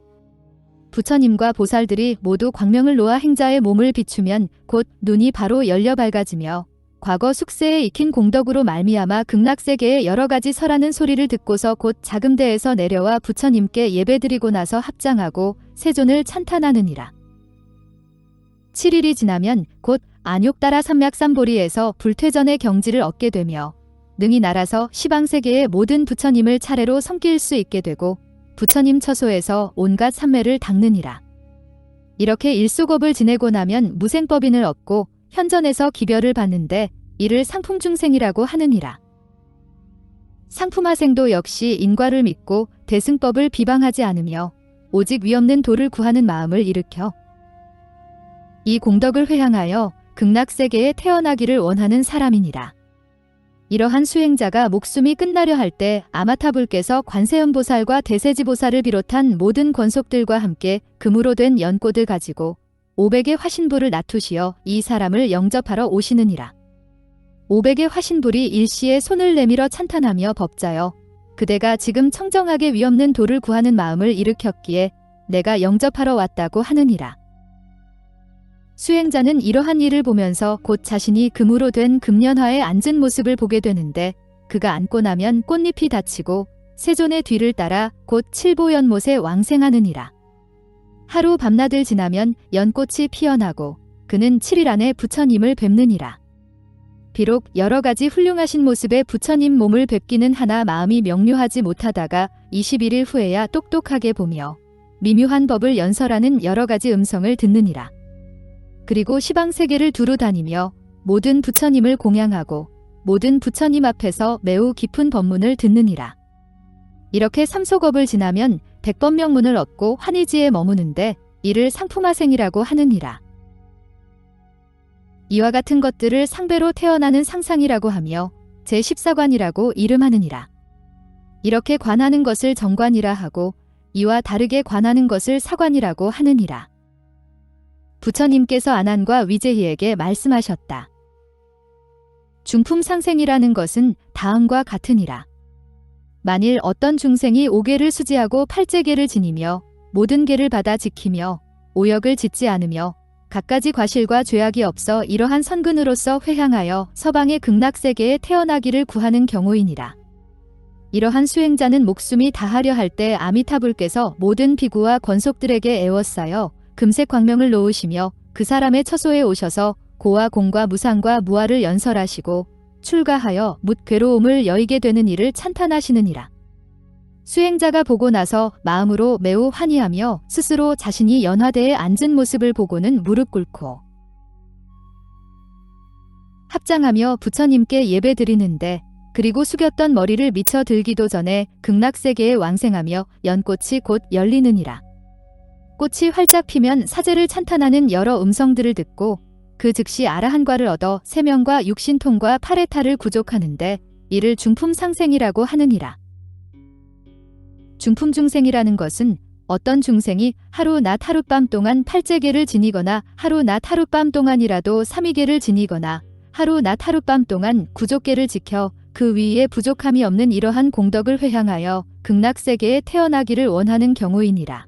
부처님과 보살들이 모두 광명을 놓아 행자의 몸을 비추면 곧 눈이 바로 열려 밝아지며 과거 숙세에 익힌 공덕으로 말미암아 극락세계의 여러 가지 설하는 소리를 듣고서 곧 자금대에서 내려와 부처님께 예배드리고 나서 합장하고 세존을 찬탄하느니라. 7일이 지나면 곧 안욕따라 삼맥삼보리에서 불퇴전의 경지를 얻게 되며 능히 날아서 시방세계의 모든 부처님을 차례로 섬길 수 있게 되고 부처님 처소에서 온갖 삼매를 닦느니라. 이렇게 일소겁을 지내고 나면 무생법인을 얻고 현전에서 기별을 받는데 이를 상품중생이라고 하느니라. 상품하생도 역시 인과를 믿고 대승법을 비방하지 않으며 오직 위없는 도를 구하는 마음을 일으켜 이 공덕을 회향하여 극락세계에 태어나기를 원하는 사람이니라. 이러한 수행자가 목숨이 끝나려 할 때 아마타불께서 관세음보살과 대세지보살을 비롯한 모든 권속들과 함께 금으로 된 연꽃을 가지고 500의 화신불을 놔두시어 이 사람을 영접하러 오시느니라. 500의 화신불이 일시에 손을 내밀어 찬탄하며 법자여 그대가 지금 청정하게 위없는 도를 구하는 마음을 일으켰기에 내가 영접하러 왔다고 하느니라. 수행자는 이러한 일을 보면서 곧 자신이 금으로 된 금연화에 앉은 모습을 보게 되는데 그가 앉고 나면 꽃잎이 닫히고 세존의 뒤를 따라 곧 7보 연못에 왕생하느니라. 하루 밤낮을 지나면 연꽃이 피어나고 그는 7일 안에 부처님을 뵙느니라. 비록 여러 가지 훌륭하신 모습의 부처님 몸을 뵙기는 하나 마음이 명료하지 못하다가 21일 후에야 똑똑하게 보며 미묘한 법을 연설하는 여러 가지 음성을 듣느니라. 그리고 시방세계를 두루 다니며 모든 부처님을 공양하고 모든 부처님 앞에서 매우 깊은 법문을 듣느니라. 이렇게 삼소겁을 지나면 100번명문을 얻고 환희지에 머무는데 이를 상품하생이라고 하느니라. 이와 같은 것들을 상배로 태어나는 상상이라고 하며 제14관이라고 이름하느니라. 이렇게 관하는 것을 정관이라 하고 이와 다르게 관하는 것을 사관이라고 하느니라. 부처님께서 아난과 위제희에게 말씀하셨다. 중품상생이라는 것은 다음과 같으니라. 만일 어떤 중생이 5계를 수지하고 8제계를 지니며 모든 계를 받아 지키며 오역을 짓지 않으며 갖가지 과실과 죄악이 없어 이러한 선근으로서 회향하여 서방의 극락세계에 태어나기를 구하는 경우이니라. 이러한 수행자는 목숨이 다하려 할 때 아미타불께서 모든 비구와 권속들에게 애워싸여 금색 광명을 놓으시며 그 사람의 처소에 오셔서 고와 공과 무상과 무아를 연설하시고 출가하여 묻 괴로움을 여이게 되는 이를 찬탄하시느니라. 수행자가 보고 나서 마음으로 매우 환희하며 스스로 자신이 연화대에 앉은 모습을 보고는 무릎 꿇고 합장하며 부처님께 예배드리는데, 그리고 숙였던 머리를 미쳐 들기도 전에 극락세계에 왕생하며 연꽃이 곧 열리느니라. 꽃이 활짝 피면 사제를 찬탄하는 여러 음성들을 듣고 그 즉시 아라한과를 얻어 세명과 육신통과 파레타를 구족하는데, 이를 중품상생이라고 하느니라. 중품중생이라는 것은 어떤 중생이 하루 낮 하룻밤 동안 팔제계를 지니거나 하루 낮 하룻밤 동안이라도 삼위계를 지니거나 하루 낮 하룻밤 동안 구족계를 지켜 그 위에 부족함이 없는 이러한 공덕을 회향하여 극락세계에 태어나기를 원하는 경우이니라.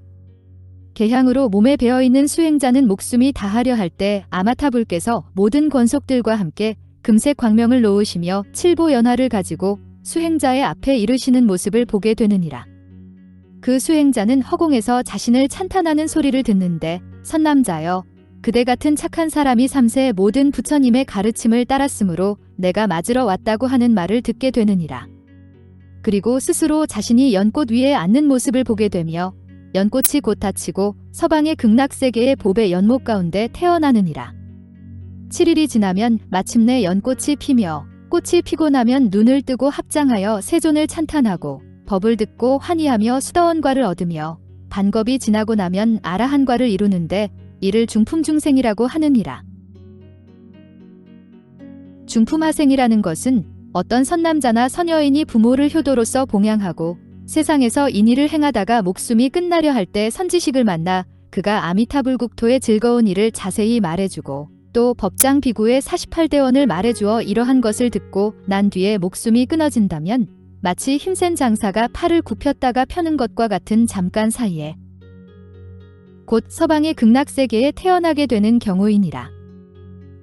개향으로 몸에 배어있는 수행자는 목숨이 다하려 할 때 아마타불께서 모든 권속들과 함께 금색 광명을 놓으시며 칠보연화를 가지고 수행자의 앞에 이르시는 모습을 보게 되느니라. 그 수행자는 허공에서 자신을 찬탄하는 소리를 듣는데, 선남자여, 그대 같은 착한 사람이 삼세 모든 부처님의 가르침을 따랐으므로 내가 맞으러 왔다고 하는 말을 듣게 되느니라. 그리고 스스로 자신이 연꽃 위에 앉는 모습을 보게 되며 연꽃이 곧 닫히고 서방의 극락세계의 보배 연못 가운데 태어나느니라. 7일이 지나면 마침내 연꽃이 피며 꽃이 피고 나면 눈을 뜨고 합장하여 세존을 찬탄하고 법을 듣고 환희하며 수다원과를 얻으며 반겁이 지나고 나면 아라한과를 이루는데, 이를 중품중생이라고 하느니라. 중품하생이라는 것은 어떤 선남자나 선여인이 부모를 효도로서 봉양하고 세상에서 인일을 행하다가 목숨이 끝나려 할 때 선지식을 만나 그가 아미타불 국토의 즐거운 일을 자세히 말해주고 또 법장 비구의 48대원을 말해주어 이러한 것을 듣고 난 뒤에 목숨이 끊어진다면 마치 힘센 장사가 팔을 굽혔다가 펴는 것과 같은 잠깐 사이에 곧 서방의 극락세계에 태어나게 되는 경우이니라.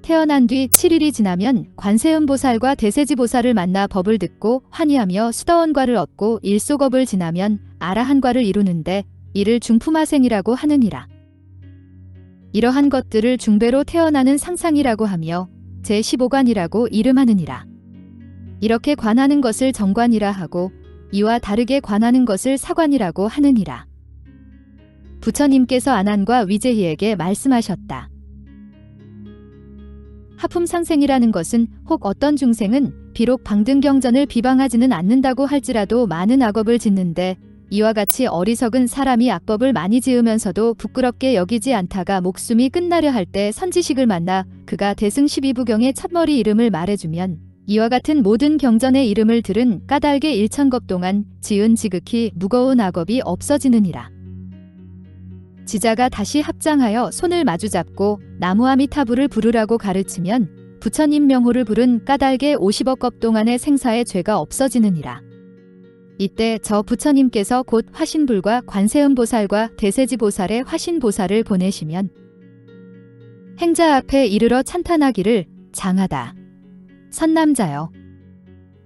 태어난 뒤 7일이 지나면 관세음보살과 대세지보살을 만나 법을 듣고 환희하며 수다원과를 얻고 일소겁을 지나면 아라한과를 이루는데, 이를 중품하생이라고 하느니라. 이러한 것들을 중배로 태어나는 상상이라고 하며 제15관이라고 이름하느니라. 이렇게 관하는 것을 정관이라 하고 이와 다르게 관하는 것을 사관이라고 하느니라. 부처님께서 아난과 위제희에게 말씀하셨다. 하품상생이라는 것은 혹 어떤 중생은 비록 방등경전을 비방하지는 않는다고 할지라도 많은 악업을 짓는데, 이와 같이 어리석은 사람이 악법을 많이 지으면서도 부끄럽게 여기지 않다가 목숨이 끝나려 할 때 선지식을 만나 그가 대승 12부경의 첫머리 이름을 말해주면 이와 같은 모든 경전의 이름을 들은 까닭의 1000겁 동안 지은 지극히 무거운 악업이 없어지느니라. 지자가 다시 합장하여 손을 마주잡고 나무아미타불을 부르라고 가르치면 부처님 명호를 부른 까닭의 50억겁 동안의 생사의 죄가 없어지느니라. 이때 저 부처님께서 곧 화신불과 관세음보살과 대세지보살의 화신보살을 보내시면 행자 앞에 이르러 찬탄하기를, 장하다. 선남자여,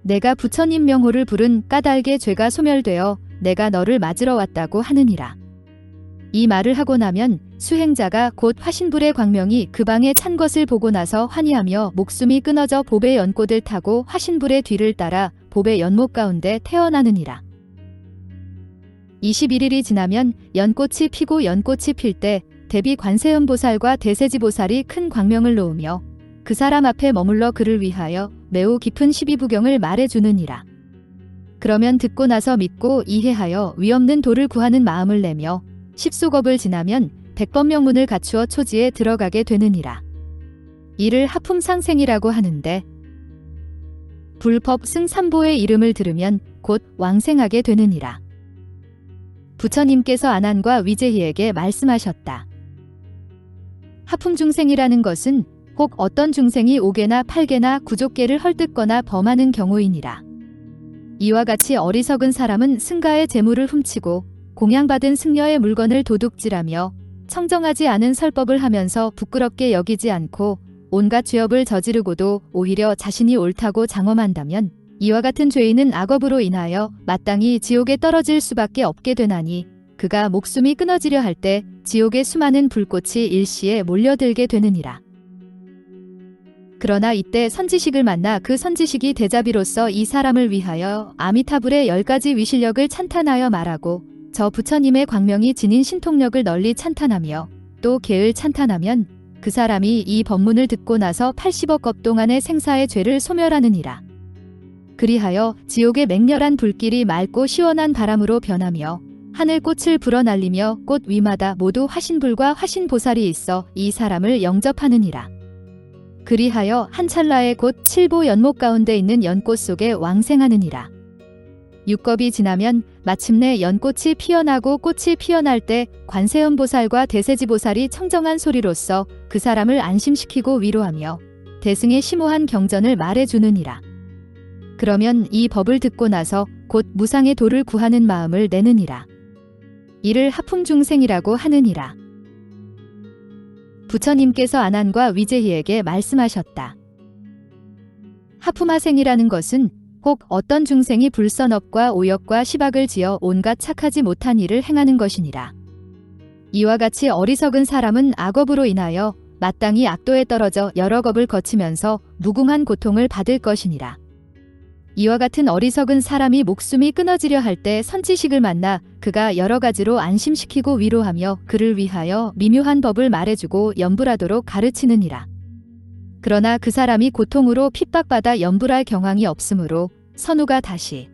내가 부처님 명호를 부른 까닭의 죄가 소멸되어 내가 너를 맞으러 왔다고 하느니라. 이 말을 하고 나면 수행자가 곧 화신불의 광명이 그 방에 찬 것을 보고 나서 환희하며 목숨이 끊어져 보배 연꽃을 타고 화신불의 뒤를 따라 보배 연못 가운데 태어나느니라. 21일이 지나면 연꽃이 피고 연꽃이 필 때 대비 관세음보살과 대세지보살이 큰 광명을 놓으며 그 사람 앞에 머물러 그를 위하여 매우 깊은 12부경을 말해주느니라. 그러면 듣고 나서 믿고 이해하여 위없는 도를 구하는 마음을 내며 10소겁을 지나면 100번명문을 갖추어 초지에 들어가게 되느니라. 이를 하품상생이라고 하는데, 불법 승삼보의 이름을 들으면 곧 왕생하게 되느니라. 부처님께서 아난과 위제희에게 말씀하셨다. 하품중생이라는 것은 혹 어떤 중생이 5개나 8개나 구족계를 헐뜯거나 범하는 경우이니라. 이와 같이 어리석은 사람은 승가의 재물을 훔치고 공양받은 승려의 물건을 도둑질하며 청정하지 않은 설법을 하면서 부끄럽게 여기지 않고 온갖 죄업을 저지르고도 오히려 자신이 옳다고 장엄한다면 이와 같은 죄인은 악업으로 인하여 마땅히 지옥에 떨어질 수밖에 없게 되나니 그가 목숨이 끊어지려 할 때 지옥의 수많은 불꽃이 일시에 몰려들게 되느니라. 그러나 이때 선지식을 만나 그 선지식이 대자비로서 이 사람을 위하여 아미타불의 10가지 위실력을 찬탄하여 말하고 저 부처님의 광명이 지닌 신통력을 널리 찬탄하며 또 개을 찬탄하면 그 사람이 이 법문을 듣고 나서 80억 업 동안의 생사의 죄를 소멸하느니라. 그리하여 지옥의 맹렬한 불길이 맑고 시원한 바람으로 변하며 하늘꽃을 불어날리며 꽃 위마다 모두 화신불과 화신보살이 있어 이 사람을 영접하느니라. 그리하여 한 찰나에 곧 칠보 연못 가운데 있는 연꽃 속에 왕생하느니라. 6겁이 지나면 마침내 연꽃이 피어나고 꽃이 피어날 때 관세음보살과 대세지보살이 청정한 소리로써 그 사람을 안심시키고 위로하며 대승의 심오한 경전을 말해주느니라. 그러면 이 법을 듣고 나서 곧 무상의 도를 구하는 마음을 내느니라. 이를 하품중생이라고 하느니라. 부처님께서 아난과 위제희에게 말씀하셨다. 하품하생이라는 것은 혹 어떤 중생이 불선업과 오역과 시박을 지어 온갖 착하지 못한 일을 행하는 것이니라. 이와 같이 어리석은 사람은 악업으로 인하여 마땅히 악도에 떨어져 여러 겁을 거치면서 무궁한 고통을 받을 것이니라. 이와 같은 어리석은 사람이 목숨이 끊어지려 할 때 선지식을 만나 그가 여러 가지로 안심시키고 위로하며 그를 위하여 미묘한 법을 말해주고 염불하도록 가르치느니라. 그러나 그 사람이 고통으로 핍박받아 염불할 경황이 없으므로 선우가 다시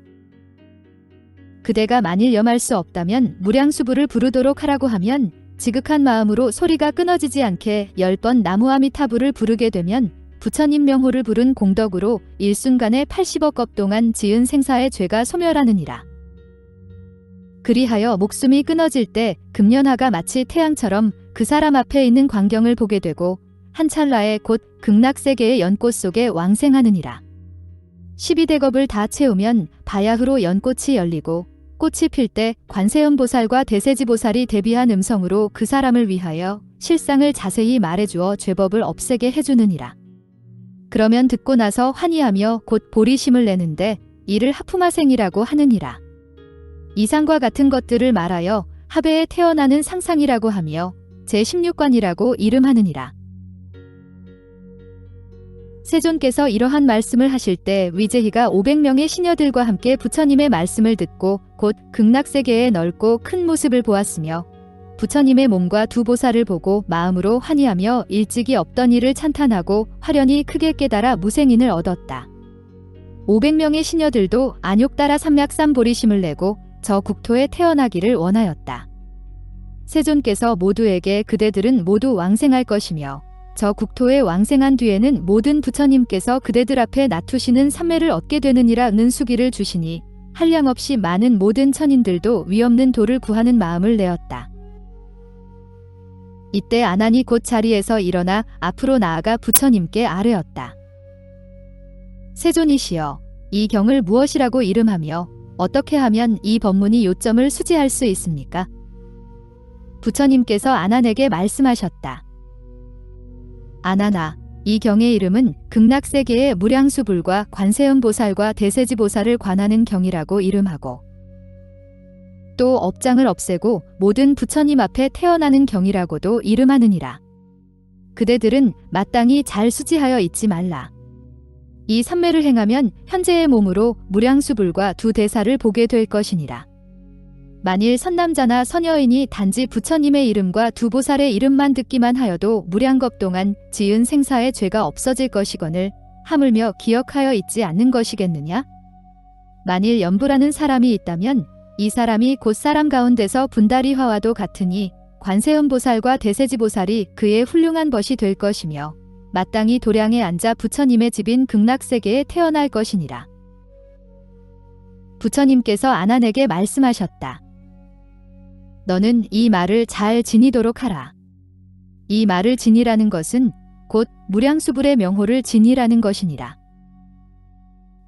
그대가 만일 염할 수 없다면 무량수부를 부르도록 하라고 하면 지극한 마음으로 소리가 끊어지지 않게 10번 나무아미타불을 부르게 되면 부처님 명호를 부른 공덕으로 일순간에 80억 업 동안 지은 생사의 죄가 소멸하느니라. 그리하여 목숨이 끊어질 때 금년하가 마치 태양처럼 그 사람 앞에 있는 광경을 보게 되고 한 찰나에 곧 극락세계의 연꽃 속에 왕생하느니라. 12대겁을 다 채우면 바야흐로 연꽃이 열리고 꽃이 필 때 관세음보살과 대세지보살이 대비한 음성으로 그 사람을 위하여 실상을 자세히 말해주어 죄법을 없애게 해주느니라. 그러면 듣고 나서 환희하며 곧 보리심을 내는데 이를 하품하생이라고 하느니라. 이상과 같은 것들을 말하여 하배에 태어나는 상상이라고 하며 제16관이라고 이름하느니라. 세존께서 이러한 말씀을 하실 때 위제희가 500명의 시녀들과 함께 부처님의 말씀을 듣고 곧 극락세계의 넓고 큰 모습을 보았으며 부처님의 몸과 두 보살을 보고 마음으로 환희하며 일찍이 없던 일을 찬탄하고 화련히 크게 깨달아 무생인을 얻었다. 500명의 시녀들도 안욕따라 삼맥삼 보리심을 내고 저 국토에 태어나기를 원하였다. 세존께서 모두에게 그대들은 모두 왕생할 것이며 저 국토에 왕생한 뒤에는 모든 부처님께서 그대들 앞에 나투시는 삼매를 얻게 되느니라는 수기를 주시니 한량없이 많은 모든 천인들도 위없는 도를 구하는 마음을 내었다. 이때 아난이 곧 자리에서 일어나 앞으로 나아가 부처님께 아뢰었다. 세존이시여, 이 경을 무엇이라고 이름하며 어떻게 하면 이 법문이 요점을 수지할 수 있습니까? 부처님께서 아난에게 말씀하셨다. 아난아, 이 경의 이름은 극락세계의 무량수불과 관세음보살과 대세지보살을 관하는 경이라고 이름하고 또 업장을 없애고 모든 부처님 앞에 태어나는 경이라고도 이름하느니라. 그대들은 마땅히 잘 수지하여 잊지 말라. 이 삼매를 행하면 현재의 몸으로 무량수불과 두 대사를 보게 될 것이니라. 만일 선남자나 선여인이 단지 부처님의 이름과 두 보살의 이름만 듣기만 하여도 무량겁 동안 지은 생사의 죄가 없어질 것이거늘 하물며 기억하여 있지 않는 것이겠느냐? 만일 염불하는 사람이 있다면 이 사람이 곧 사람 가운데서 분다리화와도 같으니 관세음보살과 대세지보살이 그의 훌륭한 벗이 될 것이며 마땅히 도량에 앉아 부처님의 집인 극락세계에 태어날 것이니라. 부처님께서 아난에게 말씀하셨다. 너는 이 말을 잘 지니도록 하라. 이 말을 지니라는 것은 곧 무량수불의 명호를 지니라는 것이니라.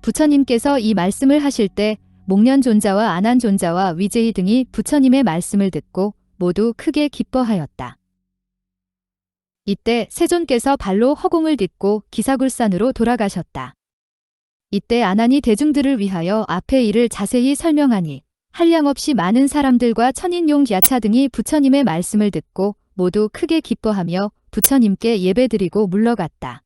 부처님께서 이 말씀을 하실 때 목련존자와 아난존자와 위제희 등이 부처님의 말씀을 듣고 모두 크게 기뻐하였다. 이때 세존께서 발로 허공을 딛고 기사굴산으로 돌아가셨다. 이때 아난이 대중들을 위하여 앞의 일을 자세히 설명하니 한량없이 많은 사람들과 천인용 야차 등이 부처님의 말씀을 듣고 모두 크게 기뻐하며 부처님께 예배드리고 물러갔다.